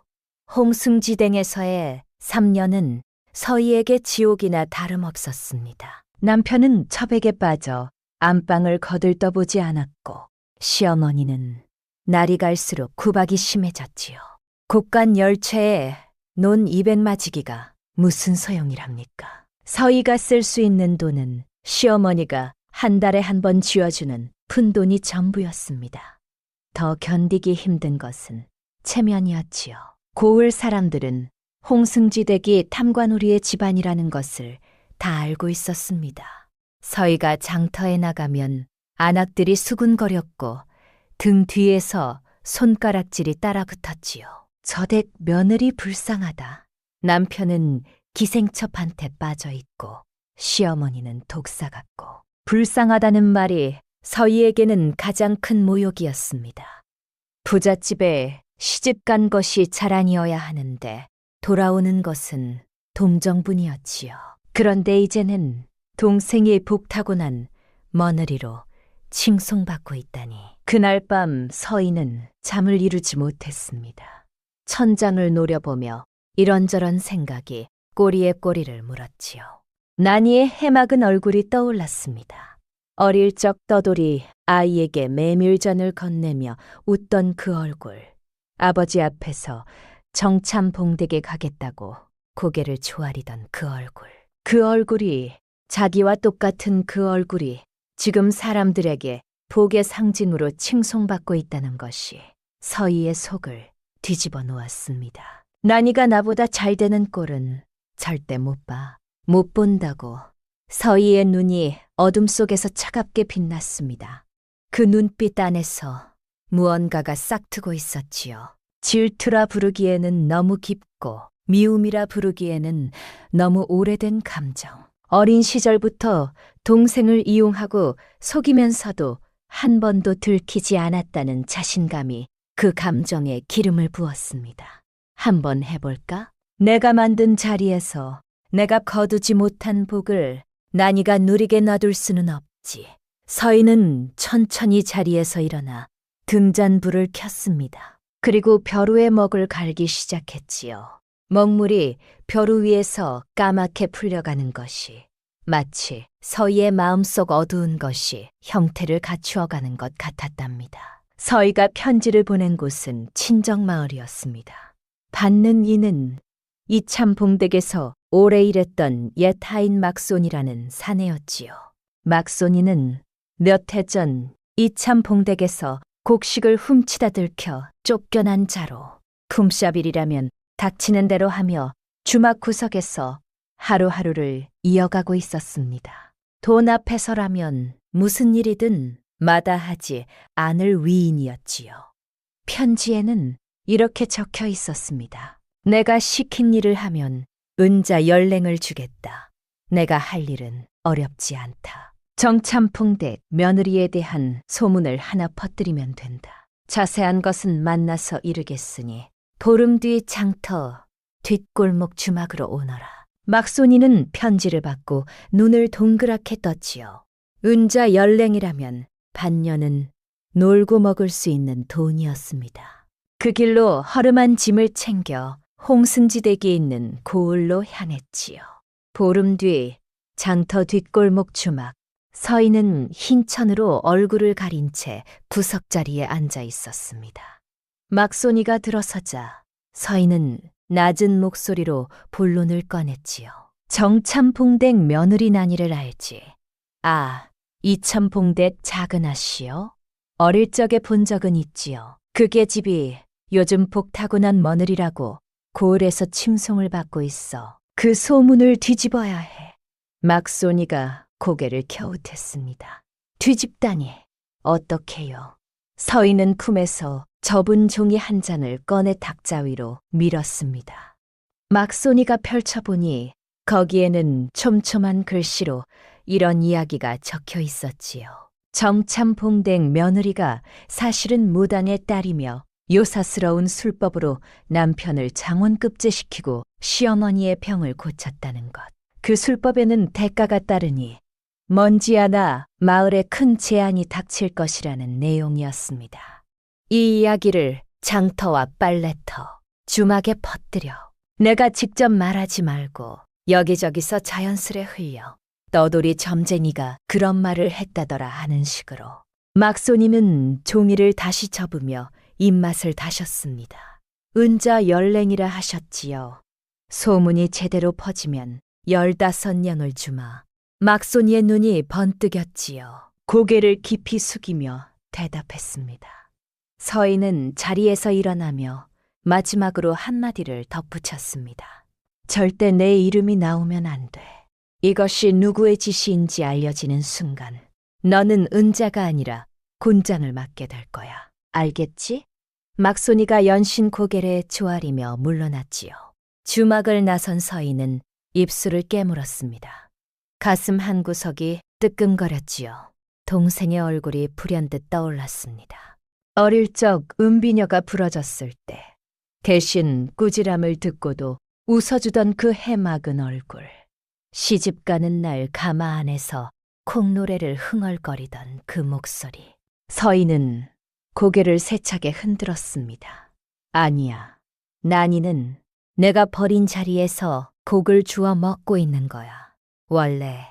홍승지댕에서의 3년은 서희에게 지옥이나 다름없었습니다. 남편은 첩에게 빠져 안방을 거들떠보지 않았고 시어머니는 날이 갈수록 구박이 심해졌지요. 곡간 열채에 논 200마지기가 무슨 소용이랍니까? 서희가 쓸 수 있는 돈은 시어머니가 한 달에 한 번 쥐어주는 푼돈이 전부였습니다. 더 견디기 힘든 것은 체면이었지요. 고을 사람들은 홍승지댁이 탐관오리의 집안이라는 것을 다 알고 있었습니다. 서희가 장터에 나가면 안악들이 수군거렸고 등 뒤에서 손가락질이 따라붙었지요. 저댁 며느리 불쌍하다. 남편은 기생첩한테 빠져있고 시어머니는 독사 같고. 불쌍하다는 말이 서희에게는 가장 큰 모욕이었습니다. 부잣집에 시집 간 것이 자랑이어야 하는데 돌아오는 것은 동정분이었지요. 그런데 이제는 동생이 복 타고난 며느리로 칭송받고 있다니. 그날 밤 서희는 잠을 이루지 못했습니다. 천장을 노려보며 이런저런 생각이 꼬리에 꼬리를 물었지요. 난이의 해맑은 얼굴이 떠올랐습니다. 어릴 적 떠돌이 아이에게 메밀전을 건네며 웃던 그 얼굴. 아버지 앞에서 정참봉댁에 가겠다고 고개를 조아리던 그 얼굴. 그 얼굴이, 자기와 똑같은 그 얼굴이 지금 사람들에게 복의 상징으로 칭송받고 있다는 것이 서희의 속을 뒤집어 놓았습니다. 난이가 나보다 잘 되는 꼴은 절대 못 봐. 못 본다고. 서희의 눈이 어둠 속에서 차갑게 빛났습니다. 그 눈빛 안에서 무언가가 싹트고 있었지요. 질투라 부르기에는 너무 깊고 미움이라 부르기에는 너무 오래된 감정. 어린 시절부터 동생을 이용하고 속이면서도 한 번도 들키지 않았다는 자신감이 그 감정에 기름을 부었습니다. 한번 해볼까? 내가 만든 자리에서 내가 거두지 못한 복을 난이가 누리게 놔둘 수는 없지. 서희는 천천히 자리에서 일어나 등잔불을 켰습니다. 그리고 벼루의 먹을 갈기 시작했지요. 먹물이 벼루 위에서 까맣게 풀려가는 것이 마치 서희의 마음속 어두운 것이 형태를 갖추어가는 것 같았답니다. 서희가 편지를 보낸 곳은 친정마을이었습니다. 받는 이는 이참봉댁에서 오래 일했던 옛 하인 막손이라는 사내였지요. 막손이는 몇 해 전 이참봉댁에서 곡식을 훔치다 들켜 쫓겨난 자로 품삯일이라면 닥치는 대로 하며 주막 구석에서 하루하루를 이어가고 있었습니다. 돈 앞에서라면 무슨 일이든 마다하지 않을 위인이었지요. 편지에는 이렇게 적혀 있었습니다. 내가 시킨 일을 하면 은자 10랭을 주겠다. 내가 할 일은 어렵지 않다. 정참풍댁 며느리에 대한 소문을 하나 퍼뜨리면 된다. 자세한 것은 만나서 이르겠으니 보름 뒤 장터 뒷골목 주막으로 오너라. 막손이는 편지를 받고 눈을 동그랗게 떴지요. 은자 10랭이라면 반년은 놀고 먹을 수 있는 돈이었습니다. 그 길로 허름한 짐을 챙겨 홍승지대기에 있는 고을로 향했지요. 보름 뒤 장터 뒷골목 주막, 서희는 흰 천으로 얼굴을 가린 채 구석자리에 앉아 있었습니다. 막손이가 들어서자 서희는 낮은 목소리로 본론을 꺼냈지요. 정참봉댁 며느리 난이를 알지. 아, 이참봉댁 작은 아씨요? 어릴 적에 본 적은 있지요. 그게 집이 요즘 복 타고난 며느리라고 고을에서 침송을 받고 있어. 그 소문을 뒤집어야 해. 막손이가 고개를 갸웃했습니다. 뒤집다니, 어떻게요? 서희는 품에서 접은 종이 한 장을 꺼내 탁자 위로 밀었습니다. 막손이가 펼쳐보니 거기에는 촘촘한 글씨로 이런 이야기가 적혀 있었지요. 정참봉댁 며느리가 사실은 무당의 딸이며 요사스러운 술법으로 남편을 장원급제시키고 시어머니의 병을 고쳤다는 것. 그 술법에는 대가가 따르니 먼지않아 마을에 큰 재앙이 닥칠 것이라는 내용이었습니다. 이 이야기를 장터와 빨래터, 주막에 퍼뜨려 내가 직접 말하지 말고 여기저기서 자연스레 흘려 떠돌이 점쟁이가 그런 말을 했다더라 하는 식으로 막손이는 종이를 다시 접으며 입맛을 다셨습니다. 은자 10랭이라 하셨지요. 소문이 제대로 퍼지면 15냥을 주마. 막손이의 눈이 번뜩였지요. 고개를 깊이 숙이며 대답했습니다. 서희는 자리에서 일어나며 마지막으로 한마디를 덧붙였습니다. 절대 내 이름이 나오면 안 돼. 이것이 누구의 지시인지 알려지는 순간 너는 은자가 아니라 곤장을 맞게 될 거야. 알겠지? 막손이가 연신 고개를 조아리며 물러났지요. 주막을 나선 서희는 입술을 깨물었습니다. 가슴 한 구석이 뜨끔거렸지요. 동생의 얼굴이 불현듯 떠올랐습니다. 어릴 적 은비녀가 부러졌을 때 대신 꾸지람을 듣고도 웃어주던 그 해맑은 얼굴. 시집 가는 날 가마 안에서 콩노래를 흥얼거리던 그 목소리. 서희는 고개를 세차게 흔들었습니다. 아니야. 난이는 내가 버린 자리에서 곡을 주워 먹고 있는 거야. 원래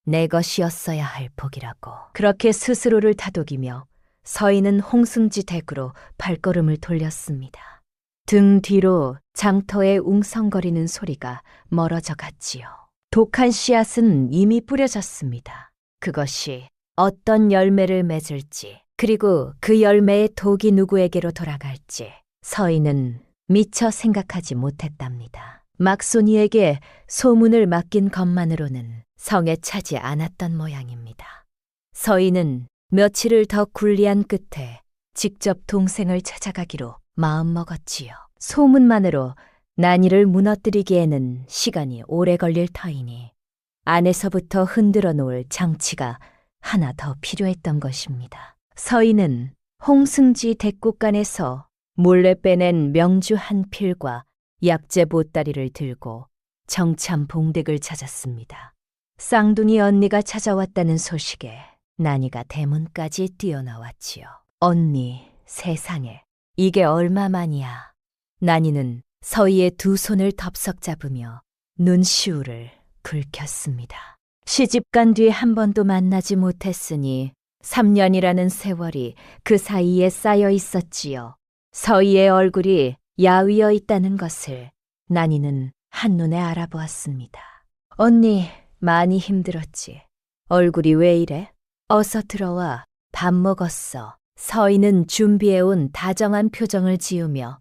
내 것이었어야 할 복이라고. 그렇게 스스로를 다독이며 서희는 홍승지 댁으로 발걸음을 돌렸습니다. 등 뒤로 장터의 웅성거리는 소리가 멀어져 갔지요. 독한 씨앗은 이미 뿌려졌습니다. 그것이 어떤 열매를 맺을지, 그리고 그 열매의 독이 누구에게로 돌아갈지 서희는 미처 생각하지 못했답니다. 막손이에게 소문을 맡긴 것만으로는 성에 차지 않았던 모양입니다. 서희는 며칠을 더 굴리한 끝에 직접 동생을 찾아가기로 마음먹었지요. 소문만으로 난이를 무너뜨리기에는 시간이 오래 걸릴 터이니 안에서부터 흔들어 놓을 장치가 하나 더 필요했던 것입니다. 서희는 홍승지 댁곳간에서 몰래 빼낸 명주 한 필과 약재 보따리를 들고 정참봉댁을 찾았습니다. 쌍둥이 언니가 찾아왔다는 소식에 난이가 대문까지 뛰어나왔지요. 언니, 세상에, 이게 얼마만이야. 난이는 서희의 두 손을 덥석 잡으며 눈시울을 붉혔습니다. 시집간 뒤 한 번도 만나지 못했으니 3년이라는 세월이 그 사이에 쌓여 있었지요. 서희의 얼굴이 야위어 있다는 것을 난이는 한눈에 알아보았습니다. 언니, 많이 힘들었지. 얼굴이 왜 이래? 어서 들어와. 밥 먹었어. 서희는 준비해온 다정한 표정을 지으며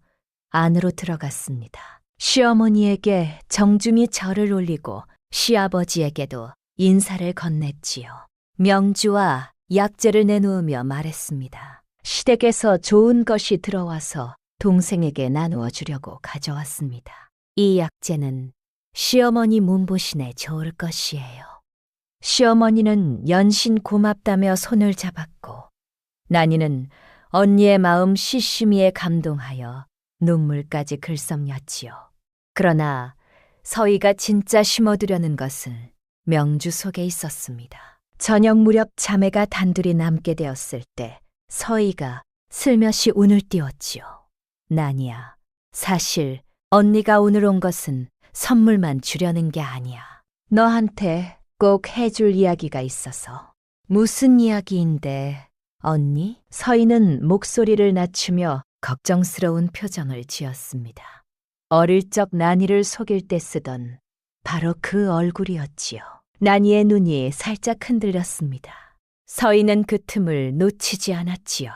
안으로 들어갔습니다. 시어머니에게 정중히 절을 올리고 시아버지에게도 인사를 건넸지요. 명주와 약재를 내놓으며 말했습니다. 시댁에서 좋은 것이 들어와서 동생에게 나누어 주려고 가져왔습니다. 이 약재는 시어머니 몸보신에 좋을 것이에요. 시어머니는 연신 고맙다며 손을 잡았고 난이는 언니의 마음 시시미에 감동하여 눈물까지 글썽였지요. 그러나 서희가 진짜 심어두려는 것은 명주 속에 있었습니다. 저녁 무렵 자매가 단둘이 남게 되었을 때 서희가 슬며시 운을 띄웠지요. 난이야, 사실 언니가 오늘 온 것은 선물만 주려는 게 아니야. 너한테 꼭 해줄 이야기가 있어서. 무슨 이야기인데, 언니? 서희는 목소리를 낮추며 걱정스러운 표정을 지었습니다. 어릴 적 난이를 속일 때 쓰던 바로 그 얼굴이었지요. 난이의 눈이 살짝 흔들렸습니다. 서희는 그 틈을 놓치지 않았지요.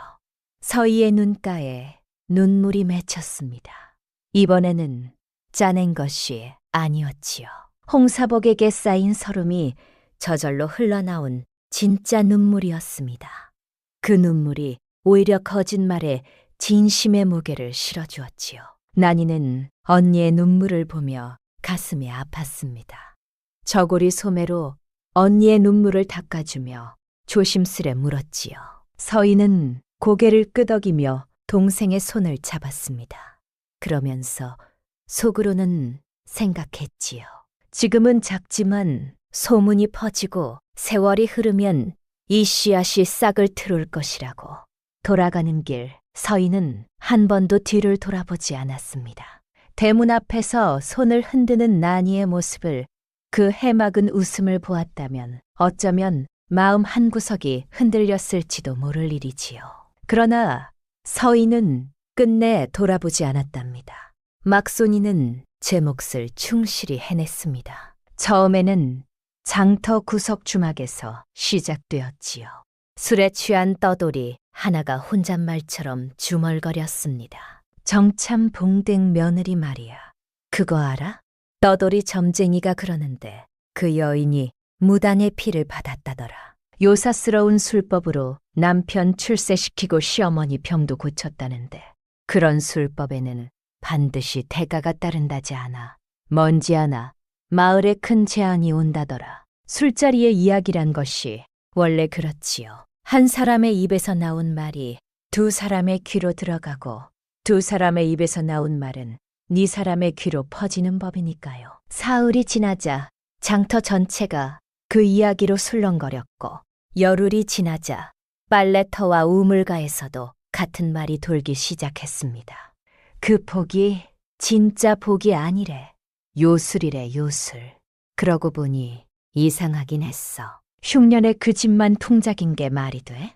서희의 눈가에 눈물이 맺혔습니다. 이번에는 짜낸 것이 아니었지요. 홍사복에게 쌓인 서름이 저절로 흘러나온 진짜 눈물이었습니다. 그 눈물이 오히려 거짓말에 진심의 무게를 실어주었지요. 난이는 언니의 눈물을 보며 가슴이 아팠습니다. 저고리 소매로 언니의 눈물을 닦아주며 조심스레 물었지요. 서희는 고개를 끄덕이며 동생의 손을 잡았습니다. 그러면서 속으로는 생각했지요. 지금은 작지만 소문이 퍼지고 세월이 흐르면 이 씨앗이 싹을 트울 것이라고. 돌아가는 길 서희는 한 번도 뒤를 돌아보지 않았습니다. 대문 앞에서 손을 흔드는 난이의 모습을 그 해맑은 웃음을 보았다면 어쩌면 마음 한구석이 흔들렸을지도 모를 일이지요. 그러나 서희는 끝내 돌아보지 않았답니다. 막손이는 제 몫을 충실히 해냈습니다. 처음에는 장터 구석 주막에서 시작되었지요. 술에 취한 떠돌이 하나가 혼잣말처럼 주멀거렸습니다. 정참 봉댕 며느리 말이야. 그거 알아? 떠돌이 점쟁이가 그러는데 그 여인이 무당의 피를 받았다더라. 요사스러운 술법으로 남편 출세시키고 시어머니 병도 고쳤다는데 그런 술법에는 반드시 대가가 따른다지 않아. 먼지 않아 마을에 큰 재앙이 온다더라. 술자리의 이야기란 것이 원래 그렇지요. 한 사람의 입에서 나온 말이 두 사람의 귀로 들어가고 두 사람의 입에서 나온 말은 네 사람의 귀로 퍼지는 법이니까요. 사흘이 지나자 장터 전체가 그 이야기로 술렁거렸고 열흘이 지나자 빨래터와 우물가에서도 같은 말이 돌기 시작했습니다. 그 복이 진짜 복이 아니래. 요술이래, 요술. 그러고 보니 이상하긴 했어. 흉년에 그 집만 통작인 게 말이 돼?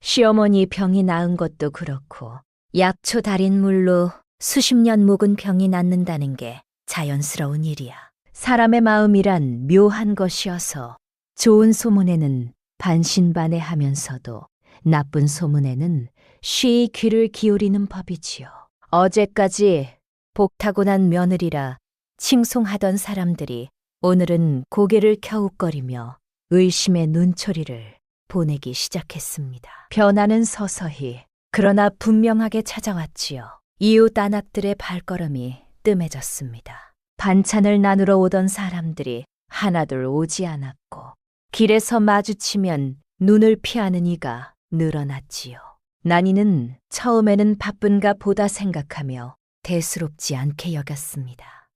시어머니 병이 나은 것도 그렇고 약초 달인 물로 수십 년 묵은 병이 낫는다는 게 자연스러운 일이야. 사람의 마음이란 묘한 것이어서 좋은 소문에는 반신반의하면서도 나쁜 소문에는 쉬이 귀를 기울이는 법이지요. 어제까지 복타고난 며느리라 칭송하던 사람들이 오늘은 고개를 켜웃거리며 의심의 눈초리를 보내기 시작했습니다. 변화는 서서히 그러나 분명하게 찾아왔지요. 이웃 안악들의 발걸음이 뜸해졌습니다. 반찬을 나누러 오던 사람들이 하나둘 오지 않았고 길에서 마주치면 눈을 피하는 이가 늘어났지요. 난이는 처음에는 바쁜가 보다 생각하며 대수롭지 않게 여겼습니다.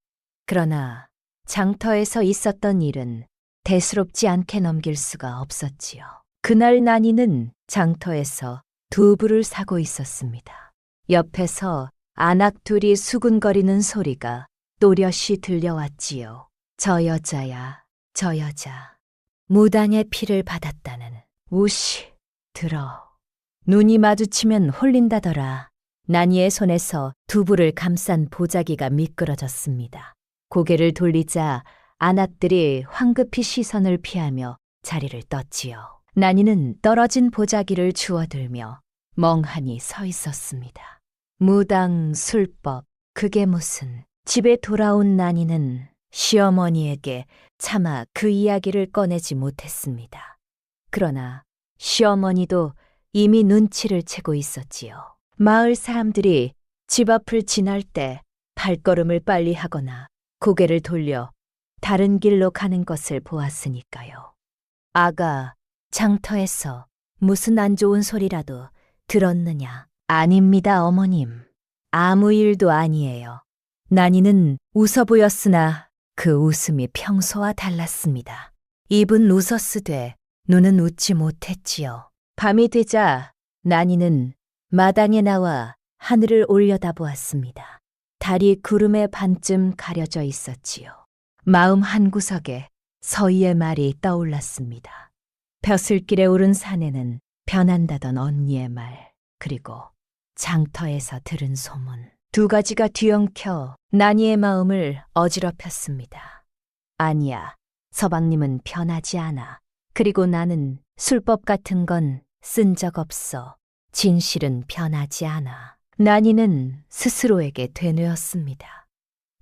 그러나 장터에서 있었던 일은 대수롭지 않게 넘길 수가 없었지요. 그날 난이는 장터에서 두부를 사고 있었습니다. 옆에서 안악 둘이 수군거리는 소리가 또렷이 들려왔지요. 저 여자야, 저 여자. 무당의 피를 받았다는 우시. 들어. 눈이 마주치면 홀린다더라. 난이의 손에서 두부를 감싼 보자기가 미끄러졌습니다. 고개를 돌리자 안악들이 황급히 시선을 피하며 자리를 떴지요. 난이는 떨어진 보자기를 주워들며 멍하니 서 있었습니다. 무당, 술법, 그게 무슨. 집에 돌아온 난이는 시어머니에게 차마 그 이야기를 꺼내지 못했습니다. 그러나 시어머니도 이미 눈치를 채고 있었지요. 마을 사람들이 집 앞을 지날 때 발걸음을 빨리 하거나 고개를 돌려 다른 길로 가는 것을 보았으니까요. 아가, 장터에서 무슨 안 좋은 소리라도 들었느냐? 아닙니다, 어머님. 아무 일도 아니에요. 난이는 웃어 보였으나 그 웃음이 평소와 달랐습니다. 입은 웃었으되 눈은 웃지 못했지요. 밤이 되자 난이는 마당에 나와 하늘을 올려다보았습니다. 달이 구름의 반쯤 가려져 있었지요. 마음 한구석에 서희의 말이 떠올랐습니다. 벼슬길에 오른 산에는 변한다던 언니의 말, 그리고 장터에서 들은 소문. 두 가지가 뒤엉켜 난이의 마음을 어지럽혔습니다. 아니야, 서방님은 변하지 않아. 그리고 나는 술법 같은 건 쓴 적 없어. 진실은 변하지 않아. 난이는 스스로에게 되뇌었습니다.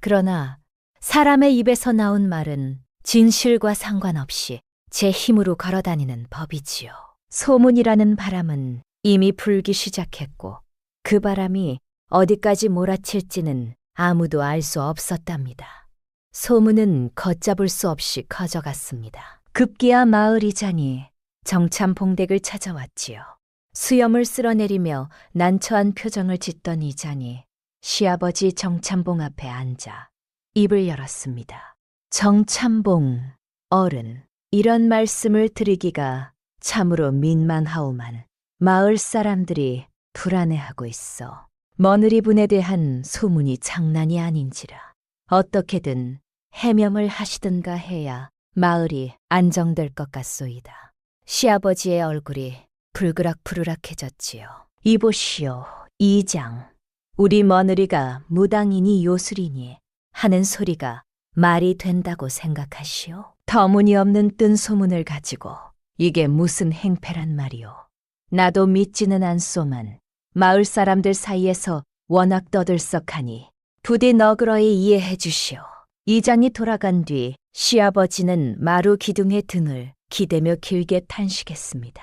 그러나 사람의 입에서 나온 말은 진실과 상관없이 제 힘으로 걸어다니는 법이지요. 소문이라는 바람은 이미 불기 시작했고 그 바람이 어디까지 몰아칠지는 아무도 알 수 없었답니다. 소문은 걷잡을 수 없이 커져갔습니다. 급기야 마을이자니 정참봉댁을 찾아왔지요. 수염을 쓸어내리며 난처한 표정을 짓던 이자니 시아버지 정참봉 앞에 앉아 입을 열었습니다. 정참봉, 어른, 이런 말씀을 드리기가 참으로 민망하오만 마을 사람들이 불안해하고 있어. 며느리분에 대한 소문이 장난이 아닌지라 어떻게든 해명을 하시든가 해야 마을이 안정될 것 같소이다. 시아버지의 얼굴이 불그락부르락해졌지요. 이보시오, 이장. 우리 며느리가 무당이니 요술이니 하는 소리가 말이 된다고 생각하시오? 터무니없는 뜬 소문을 가지고 이게 무슨 행패란 말이오. 나도 믿지는 않소만 마을 사람들 사이에서 워낙 떠들썩하니 부디 너그러이 이해해 주시오. 이장이 돌아간 뒤 시아버지는 마루 기둥의 등을 기대며 길게 탄식했습니다.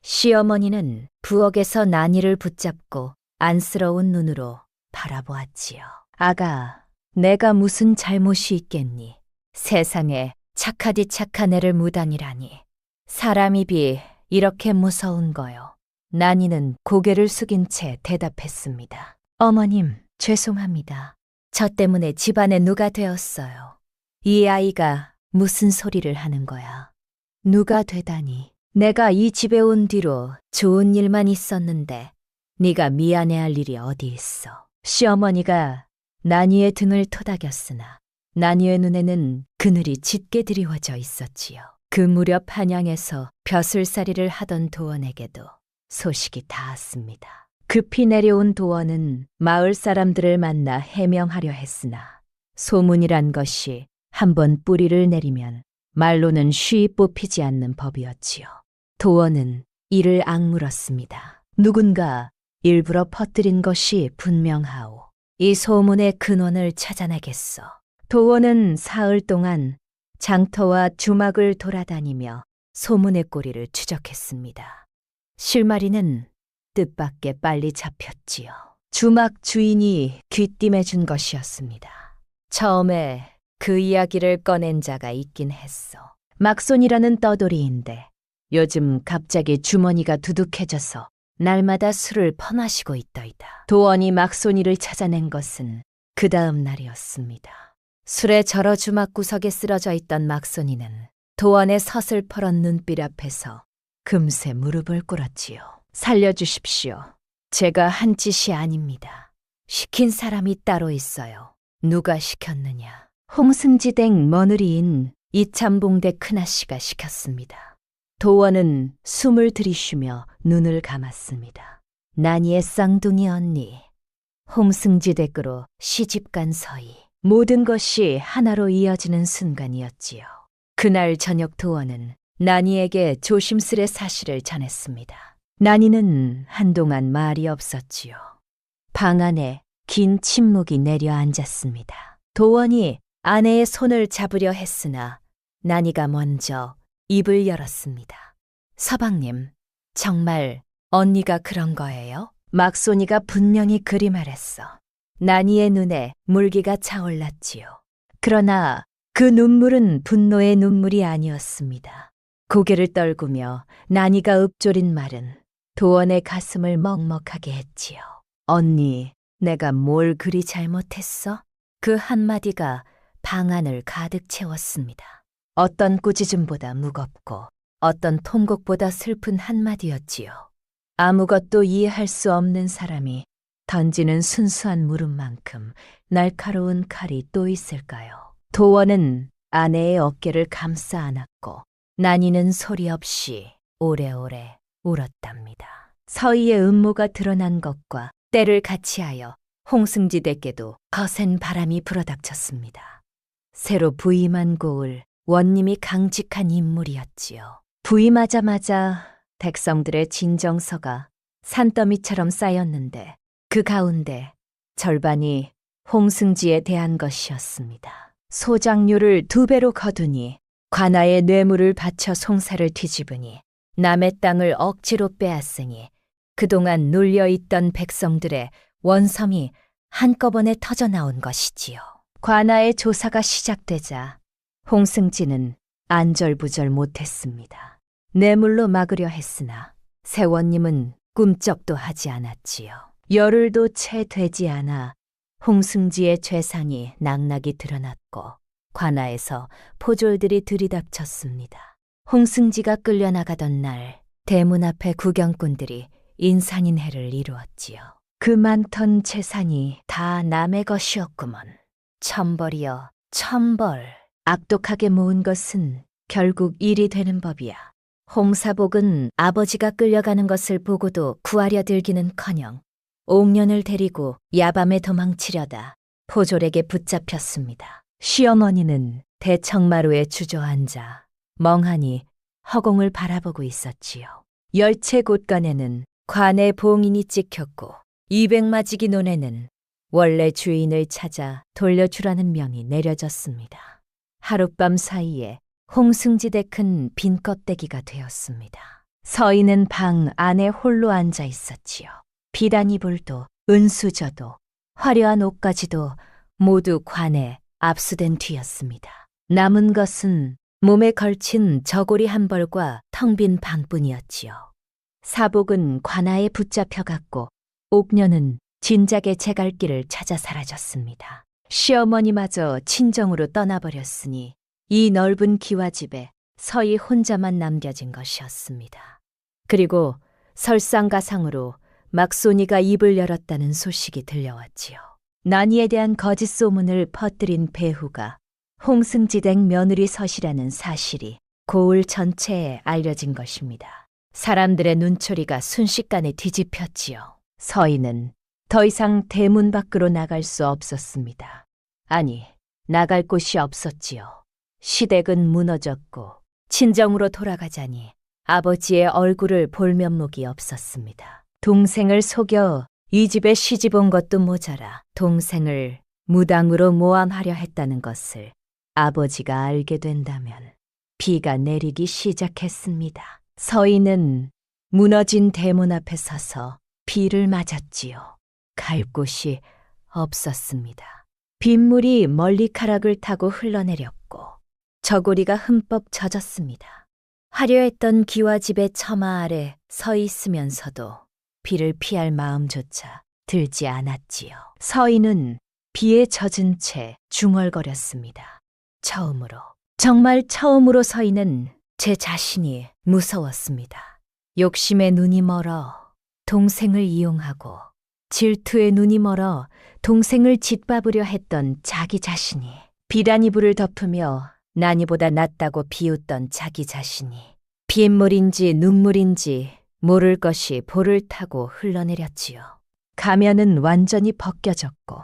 시어머니는 부엌에서 난이를 붙잡고 안쓰러운 눈으로 바라보았지요. 아가, 내가 무슨 잘못이 있겠니? 세상에 착하디 착한 애를 무당이라니. 사람 입이 이렇게 무서운 거요. 난이는 고개를 숙인 채 대답했습니다. 어머님, 죄송합니다. 저 때문에 집안에 누가 되었어요. 이 아이가 무슨 소리를 하는 거야. 누가 되다니. 내가 이 집에 온 뒤로 좋은 일만 있었는데 네가 미안해할 일이 어디 있어. 시어머니가 난이의 등을 토닥였으나 난이의 눈에는 그늘이 짙게 드리워져 있었지요. 그 무렵 한양에서 벼슬살이를 하던 도원에게도 소식이 닿았습니다. 급히 내려온 도원은 마을 사람들을 만나 해명하려 했으나 소문이란 것이 한번 뿌리를 내리면 말로는 쉬이 뽑히지 않는 법이었지요. 도원은 이를 악물었습니다. 누군가 일부러 퍼뜨린 것이 분명하오. 이 소문의 근원을 찾아내겠어. 도원은 사흘 동안 장터와 주막을 돌아다니며 소문의 꼬리를 추적했습니다. 실마리는 뜻밖의 빨리 잡혔지요. 주막 주인이 귀띔해준 것이었습니다. 처음에 그 이야기를 꺼낸 자가 있긴 했어. 막손이라는 떠돌이인데 요즘 갑자기 주머니가 두둑해져서 날마다 술을 퍼마시고 있더이다. 도원이 막손이를 찾아낸 것은 그 다음 날이었습니다. 술에 절어 주막 구석에 쓰러져 있던 막손이는 도원의 서슬퍼런 눈빛 앞에서 금세 무릎을 꿇었지요. 살려주십시오. 제가 한 짓이 아닙니다. 시킨 사람이 따로 있어요. 누가 시켰느냐? 홍승지댁 며느리인 이참봉댁 큰아씨가 시켰습니다. 도원은 숨을 들이쉬며 눈을 감았습니다. 난이의 쌍둥이 언니, 홍승지 댁으로 시집간 서희. 모든 것이 하나로 이어지는 순간이었지요. 그날 저녁 도원은 난이에게 조심스레 사실을 전했습니다. 난이는 한동안 말이 없었지요. 방 안에 긴 침묵이 내려앉았습니다. 도원이 아내의 손을 잡으려 했으나 난이가 먼저 입을 열었습니다. 서방님, 정말 언니가 그런 거예요? 막손이가 분명히 그리 말했어. 난이의 눈에 물기가 차올랐지요. 그러나 그 눈물은 분노의 눈물이 아니었습니다. 고개를 떨구며 난이가 읊조린 말은 도원의 가슴을 먹먹하게 했지요. 언니, 내가 뭘 그리 잘못했어? 그 한마디가 방 안을 가득 채웠습니다. 어떤 꾸짖음보다 무겁고 어떤 통곡보다 슬픈 한마디였지요. 아무것도 이해할 수 없는 사람이 던지는 순수한 물음만큼 날카로운 칼이 또 있을까요? 도원은 아내의 어깨를 감싸 안았고 난이는 소리 없이 오래오래 울었답니다. 서희의 음모가 드러난 것과 때를 같이하여 홍승지 댁에도 거센 바람이 불어닥쳤습니다. 새로 부임한 고을 원님이 강직한 인물이었지요. 부임하자마자 백성들의 진정서가 산더미처럼 쌓였는데 그 가운데 절반이 홍승지에 대한 것이었습니다. 소장료를 2배로 거두니 관아의 뇌물을 바쳐 송사를 뒤집으니 남의 땅을 억지로 빼앗으니 그동안 눌려있던 백성들의 원성이 한꺼번에 터져나온 것이지요. 관아의 조사가 시작되자 홍승지는 안절부절 못했습니다. 뇌물로 막으려 했으나 세원님은 꿈쩍도 하지 않았지요. 열흘도 채 되지 않아 홍승지의 죄상이 낙낙이 드러났고 관아에서 포졸들이 들이닥쳤습니다. 홍승지가 끌려나가던 날 대문 앞에 구경꾼들이 인산인해를 이루었지요. 그 많던 재산이 다 남의 것이었구먼. 천벌이여 천벌. 악독하게 모은 것은 결국 일이 되는 법이야. 홍사복은 아버지가 끌려가는 것을 보고도 구하려 들기는커녕 옥년을 데리고 야밤에 도망치려다 포졸에게 붙잡혔습니다. 시어머니는 대청마루에 주저앉아 멍하니 허공을 바라보고 있었지요. 열채곶간에는 관의 봉인이 찍혔고 200마지기 논에는 원래 주인을 찾아 돌려주라는 명이 내려졌습니다. 하룻밤 사이에 홍승지대 큰 빈 껍데기가 되었습니다. 서희는 방 안에 홀로 앉아 있었지요. 비단이불도 은수저도 화려한 옷까지도 모두 관에 압수된 뒤였습니다. 남은 것은 몸에 걸친 저고리 한 벌과 텅 빈 방뿐이었지요. 사복은 관아에 붙잡혀갔고 옥녀는 진작에 제갈길을 찾아 사라졌습니다. 시어머니마저 친정으로 떠나버렸으니 이 넓은 기와집에 서희 혼자만 남겨진 것이었습니다. 그리고 설상가상으로 막손이가 입을 열었다는 소식이 들려왔지요. 난이에 대한 거짓 소문을 퍼뜨린 배후가 홍승지댁 며느리 서시라는 사실이 고을 전체에 알려진 것입니다. 사람들의 눈초리가 순식간에 뒤집혔지요. 서희는 더 이상 대문 밖으로 나갈 수 없었습니다. 아니, 나갈 곳이 없었지요. 시댁은 무너졌고 친정으로 돌아가자니 아버지의 얼굴을 볼 면목이 없었습니다. 동생을 속여 이 집에 시집 온 것도 모자라 동생을 무당으로 모함하려 했다는 것을 아버지가 알게 된다면 비가 내리기 시작했습니다. 서희는 무너진 대문 앞에 서서 비를 맞았지요. 갈 곳이 없었습니다. 빗물이 머리카락을 타고 흘러내렸고 저고리가 흠뻑 젖었습니다. 화려했던 기와집의 처마 아래 서 있으면서도 비를 피할 마음조차 들지 않았지요. 서희는 비에 젖은 채 중얼거렸습니다. 처음으로, 정말 처음으로 서희는 제 자신이 무서웠습니다. 욕심의 눈이 멀어 동생을 이용하고 질투의 눈이 멀어 동생을 짓밟으려 했던 자기 자신이, 비단이불을 덮으며 난이보다 낫다고 비웃던 자기 자신이 빗물인지 눈물인지 모를 것이 볼을 타고 흘러내렸지요. 가면은 완전히 벗겨졌고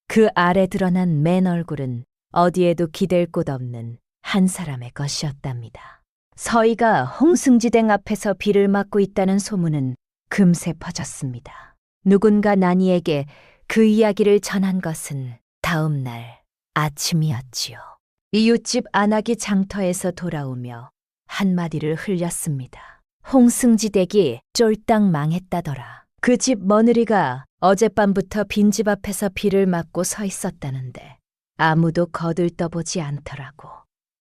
그 아래 드러난 맨 얼굴은 어디에도 기댈 곳 없는 한 사람의 것이었답니다. 서희가 홍승지댁 앞에서 비를 맞고 있다는 소문은 금세 퍼졌습니다. 누군가 나니에게 그 이야기를 전한 것은 다음 날 아침이었지요. 이웃집 안악이 장터에서 돌아오며 한마디를 흘렸습니다. 홍승지댁이 쫄딱 망했다더라. 그 집 며느리가 어젯밤부터 빈집 앞에서 비를 맞고 서 있었다는데 아무도 거들떠보지 않더라고.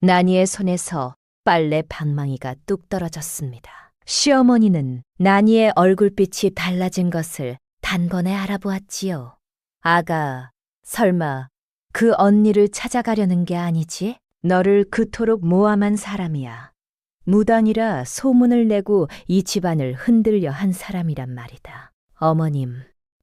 나니의 손에서 빨래 방망이가 뚝 떨어졌습니다. 시어머니는 나니의 얼굴빛이 달라진 것을 단번에 알아보았지요. 아가, 설마 그 언니를 찾아가려는 게 아니지? 너를 그토록 모함한 사람이야. 무당이라 소문을 내고 이 집안을 흔들려 한 사람이란 말이다. 어머님,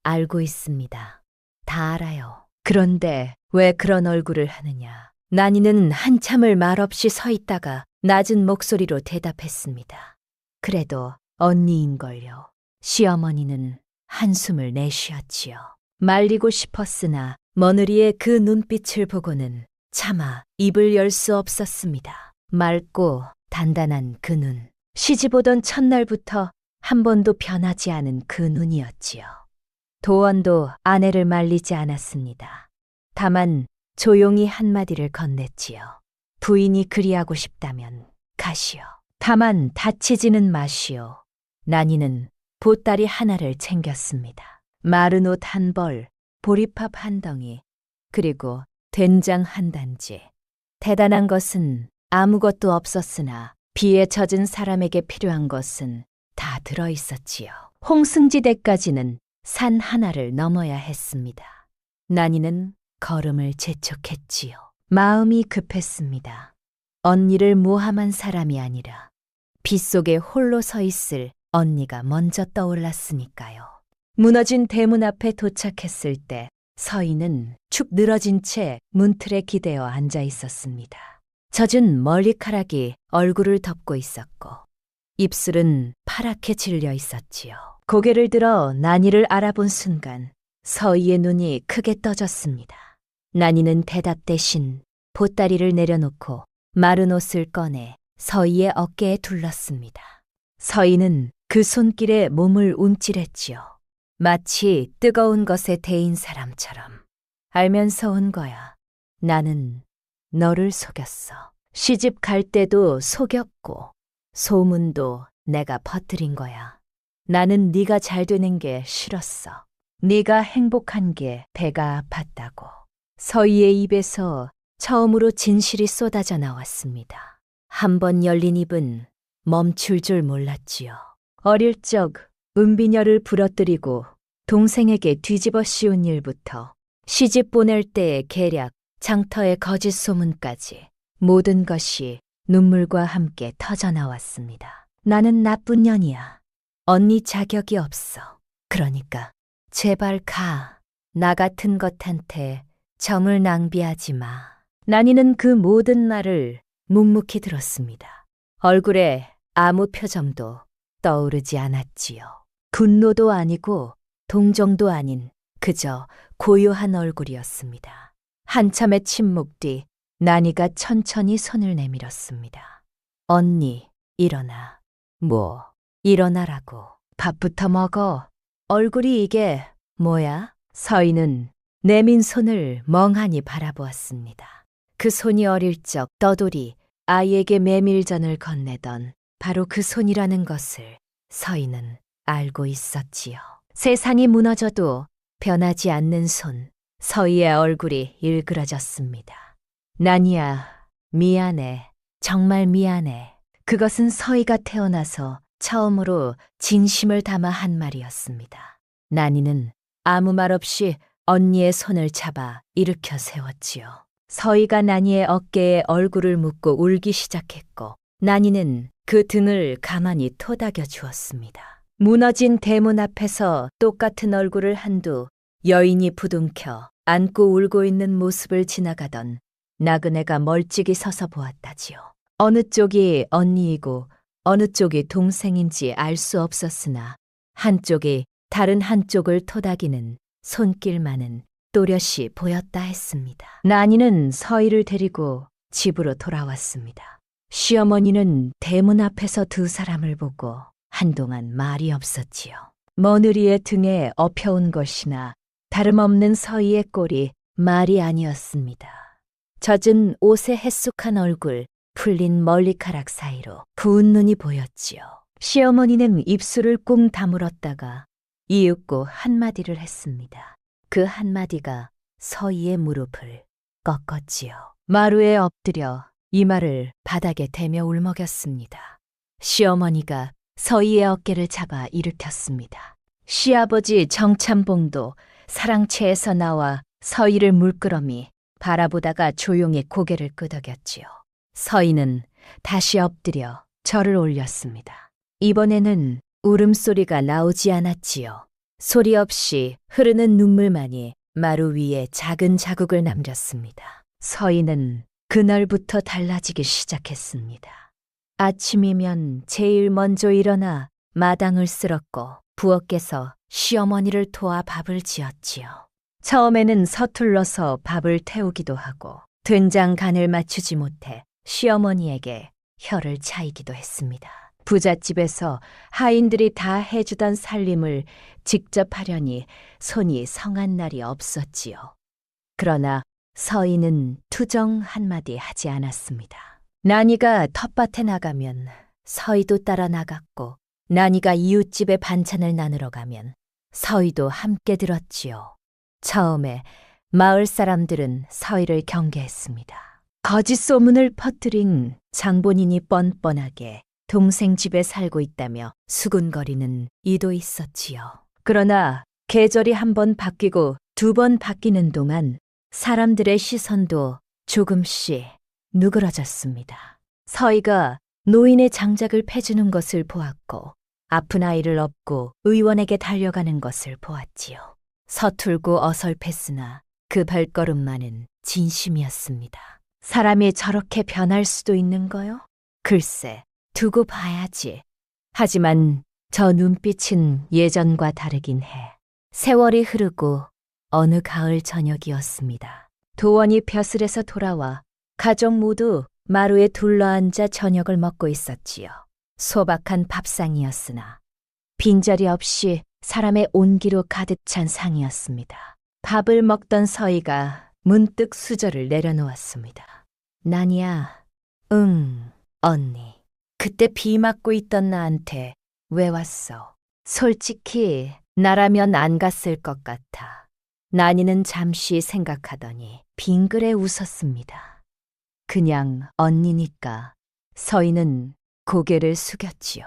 알고 있습니다. 다 알아요. 그런데 왜 그런 얼굴을 하느냐? 나니는 한참을 말없이 서 있다가 낮은 목소리로 대답했습니다. 그래도 언니인걸요. 시어머니는 한숨을 내쉬었지요. 말리고 싶었으나 며느리의 그 눈빛을 보고는 차마 입을 열 수 없었습니다. 맑고 단단한 그 눈. 시집 오던 첫날부터 한 번도 변하지 않은 그 눈이었지요. 도원도 아내를 말리지 않았습니다. 다만 조용히 한마디를 건넸지요. 부인이 그리하고 싶다면 가시오. 다만 다치지는 마시오. 나니는 보따리 하나를 챙겼습니다. 마른 옷 한 벌, 보리밥 한 덩이, 그리고 된장 한 단지. 대단한 것은 아무것도 없었으나 비에 젖은 사람에게 필요한 것은 다 들어 있었지요. 홍승지대까지는 산 하나를 넘어야 했습니다. 나니는 걸음을 재촉했지요. 마음이 급했습니다. 언니를 모함한 사람이 아니라 빗속에 홀로 서 있을 언니가 먼저 떠올랐으니까요. 무너진 대문 앞에 도착했을 때 서희는 축 늘어진 채 문틀에 기대어 앉아 있었습니다. 젖은 머리카락이 얼굴을 덮고 있었고 입술은 파랗게 질려 있었지요. 고개를 들어 나니를 알아본 순간 서희의 눈이 크게 떠졌습니다. 나니는 대답 대신 보따리를 내려놓고 마른 옷을 꺼내 서희의 어깨에 둘렀습니다. 서희는 그 손길에 몸을 움찔했지요. 마치 뜨거운 것에 데인 사람처럼. 알면서 온 거야. 나는 너를 속였어. 시집 갈 때도 속였고 소문도 내가 퍼뜨린 거야. 나는 네가 잘 되는 게 싫었어. 네가 행복한 게 배가 아팠다고. 서희의 입에서 처음으로 진실이 쏟아져 나왔습니다. 한 번 열린 입은 멈출 줄 몰랐지요. 어릴 적 은비녀를 부러뜨리고 동생에게 뒤집어 씌운 일부터 시집 보낼 때의 계략, 장터의 거짓 소문까지 모든 것이 눈물과 함께 터져나왔습니다. 나는 나쁜 년이야. 언니 자격이 없어. 그러니까 제발 가. 나 같은 것한테 정을 낭비하지 마. 나니는 그 모든 말을 묵묵히 들었습니다. 얼굴에 아무 표정도 떠오르지 않았지요. 분노도 아니고 동정도 아닌 그저 고요한 얼굴이었습니다. 한참의 침묵 뒤 나니가 천천히 손을 내밀었습니다. 언니, 일어나. 뭐, 일어나라고. 밥부터 먹어. 얼굴이 이게 뭐야? 서희는 내민 손을 멍하니 바라보았습니다. 그 손이 어릴 적 떠돌이 아이에게 메밀전을 건네던 바로 그 손이라는 것을 서희는 알고 있었지요. 세상이 무너져도 변하지 않는 손, 서희의 얼굴이 일그러졌습니다. 나니야, 미안해. 정말 미안해. 그것은 서희가 태어나서 처음으로 진심을 담아 한 말이었습니다. 나니는 아무 말 없이 언니의 손을 잡아 일으켜 세웠지요. 서희가 나니의 어깨에 얼굴을 묻고 울기 시작했고 나니는 그 등을 가만히 토닥여 주었습니다. 무너진 대문 앞에서 똑같은 얼굴을 한두 여인이 부둥켜 안고 울고 있는 모습을 지나가던 나그네가 멀찍이 서서 보았다지요. 어느 쪽이 언니이고 어느 쪽이 동생인지 알 수 없었으나 한쪽이 다른 한쪽을 토닥이는 손길만은 또렷이 보였다 했습니다. 난이는 서희를 데리고 집으로 돌아왔습니다. 시어머니는 대문 앞에서 두 사람을 보고 한동안 말이 없었지요. 며느리의 등에 엎여온 것이나 다름없는 서희의 꼴이 말이 아니었습니다. 젖은 옷에 햇숙한 얼굴, 풀린 머리카락 사이로 부은 눈이 보였지요. 시어머니는 입술을 꽁 다물었다가 이윽고 한마디를 했습니다. 그 한마디가 서희의 무릎을 꺾었지요. 마루에 엎드려 이마를 바닥에 대며 울먹였습니다. 시어머니가 서희의 어깨를 잡아 일으켰습니다. 시아버지 정참봉도 사랑채에서 나와 서희를 물끄러미 바라보다가 조용히 고개를 끄덕였지요. 서희는 다시 엎드려 절을 올렸습니다. 이번에는 울음소리가 나오지 않았지요. 소리 없이 흐르는 눈물만이 마루 위에 작은 자국을 남겼습니다. 서희는 그날부터 달라지기 시작했습니다. 아침이면 제일 먼저 일어나 마당을 쓸었고 부엌에서 시어머니를 도와 밥을 지었지요. 처음에는 서툴러서 밥을 태우기도 하고 된장 간을 맞추지 못해 시어머니에게 혀를 차이기도 했습니다. 부잣집에서 하인들이 다 해주던 살림을 직접 하려니 손이 성한 날이 없었지요. 그러나 서희는 투정 한마디 하지 않았습니다. 난이가 텃밭에 나가면 서희도 따라 나갔고 난이가 이웃집에 반찬을 나누러 가면 서희도 함께 들었지요. 처음에 마을 사람들은 서희를 경계했습니다. 거짓 소문을 퍼뜨린 장본인이 뻔뻔하게 동생 집에 살고 있다며 수군거리는 이도 있었지요. 그러나 계절이 한 번 바뀌고 두 번 바뀌는 동안 사람들의 시선도 조금씩 누그러졌습니다. 서희가 노인의 장작을 패주는 것을 보았고 아픈 아이를 업고 의원에게 달려가는 것을 보았지요. 서툴고 어설펐으나 그 발걸음만은 진심이었습니다. 사람이 저렇게 변할 수도 있는 거요? 글쎄, 두고 봐야지. 하지만 저 눈빛은 예전과 다르긴 해. 세월이 흐르고 어느 가을 저녁이었습니다. 도원이 벼슬에서 돌아와 가족 모두 마루에 둘러앉아 저녁을 먹고 있었지요. 소박한 밥상이었으나 빈자리 없이 사람의 온기로 가득 찬 상이었습니다. 밥을 먹던 서희가 문득 수저를 내려놓았습니다. 난이야, 응, 언니. 그때 비 맞고 있던 나한테 왜 왔어? 솔직히 나라면 안 갔을 것 같아. 난이는 잠시 생각하더니 빙그레 웃었습니다. 그냥 언니니까. 서희는 고개를 숙였지요.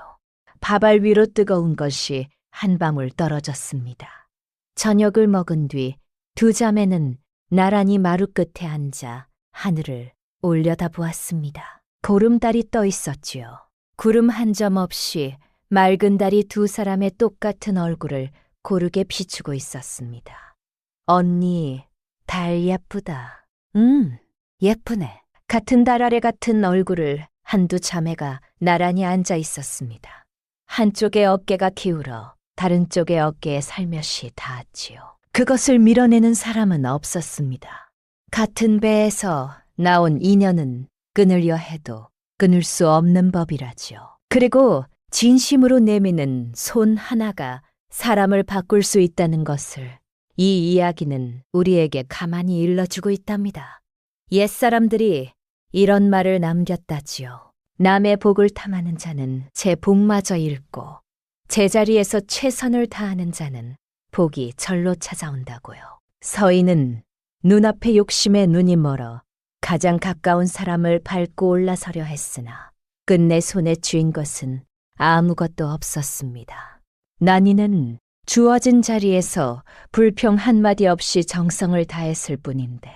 밥알 위로 뜨거운 것이 한 방울 떨어졌습니다. 저녁을 먹은 뒤 두 자매는 나란히 마루 끝에 앉아 하늘을 올려다보았습니다. 보름달이 떠 있었지요. 구름 한 점 없이 맑은 달이 두 사람의 똑같은 얼굴을 고르게 비추고 있었습니다. 언니, 달 예쁘다. 예쁘네. 같은 달 아래 같은 얼굴을 한두 자매가 나란히 앉아 있었습니다. 한쪽의 어깨가 기울어 다른 쪽의 어깨에 살며시 닿았지요. 그것을 밀어내는 사람은 없었습니다. 같은 배에서 나온 인연은 끊으려 해도 끊을 수 없는 법이라지요. 그리고 진심으로 내미는 손 하나가 사람을 바꿀 수 있다는 것을 이 이야기는 우리에게 가만히 일러주고 있답니다. 옛사람들이 이런 말을 남겼다지요. 남의 복을 탐하는 자는 제 복마저 잃고 제자리에서 최선을 다하는 자는 복이 절로 찾아온다고요. 서희는 눈앞의 욕심에 눈이 멀어 가장 가까운 사람을 밟고 올라서려 했으나 끝내 손에 쥔 것은 아무것도 없었습니다. 난이는 주어진 자리에서 불평 한마디 없이 정성을 다했을 뿐인데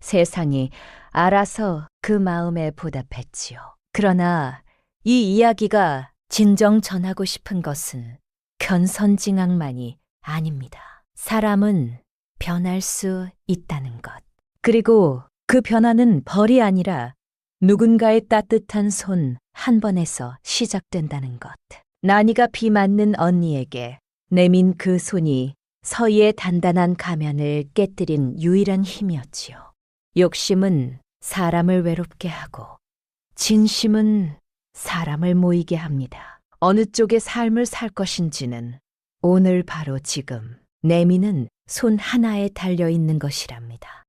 세상이 알아서 그 마음에 보답했지요. 그러나 이 이야기가 진정 전하고 싶은 것은 견선징악만이 아닙니다. 사람은 변할 수 있다는 것. 그리고 그 변화는 벌이 아니라 누군가의 따뜻한 손 한 번에서 시작된다는 것. 나니가 비 맞는 언니에게 내민 그 손이 서희의 단단한 가면을 깨뜨린 유일한 힘이었지요. 욕심은 사람을 외롭게 하고 진심은 사람을 모이게 합니다. 어느 쪽의 삶을 살 것인지는 오늘 바로 지금 내미는 손 하나에 달려 있는 것이랍니다.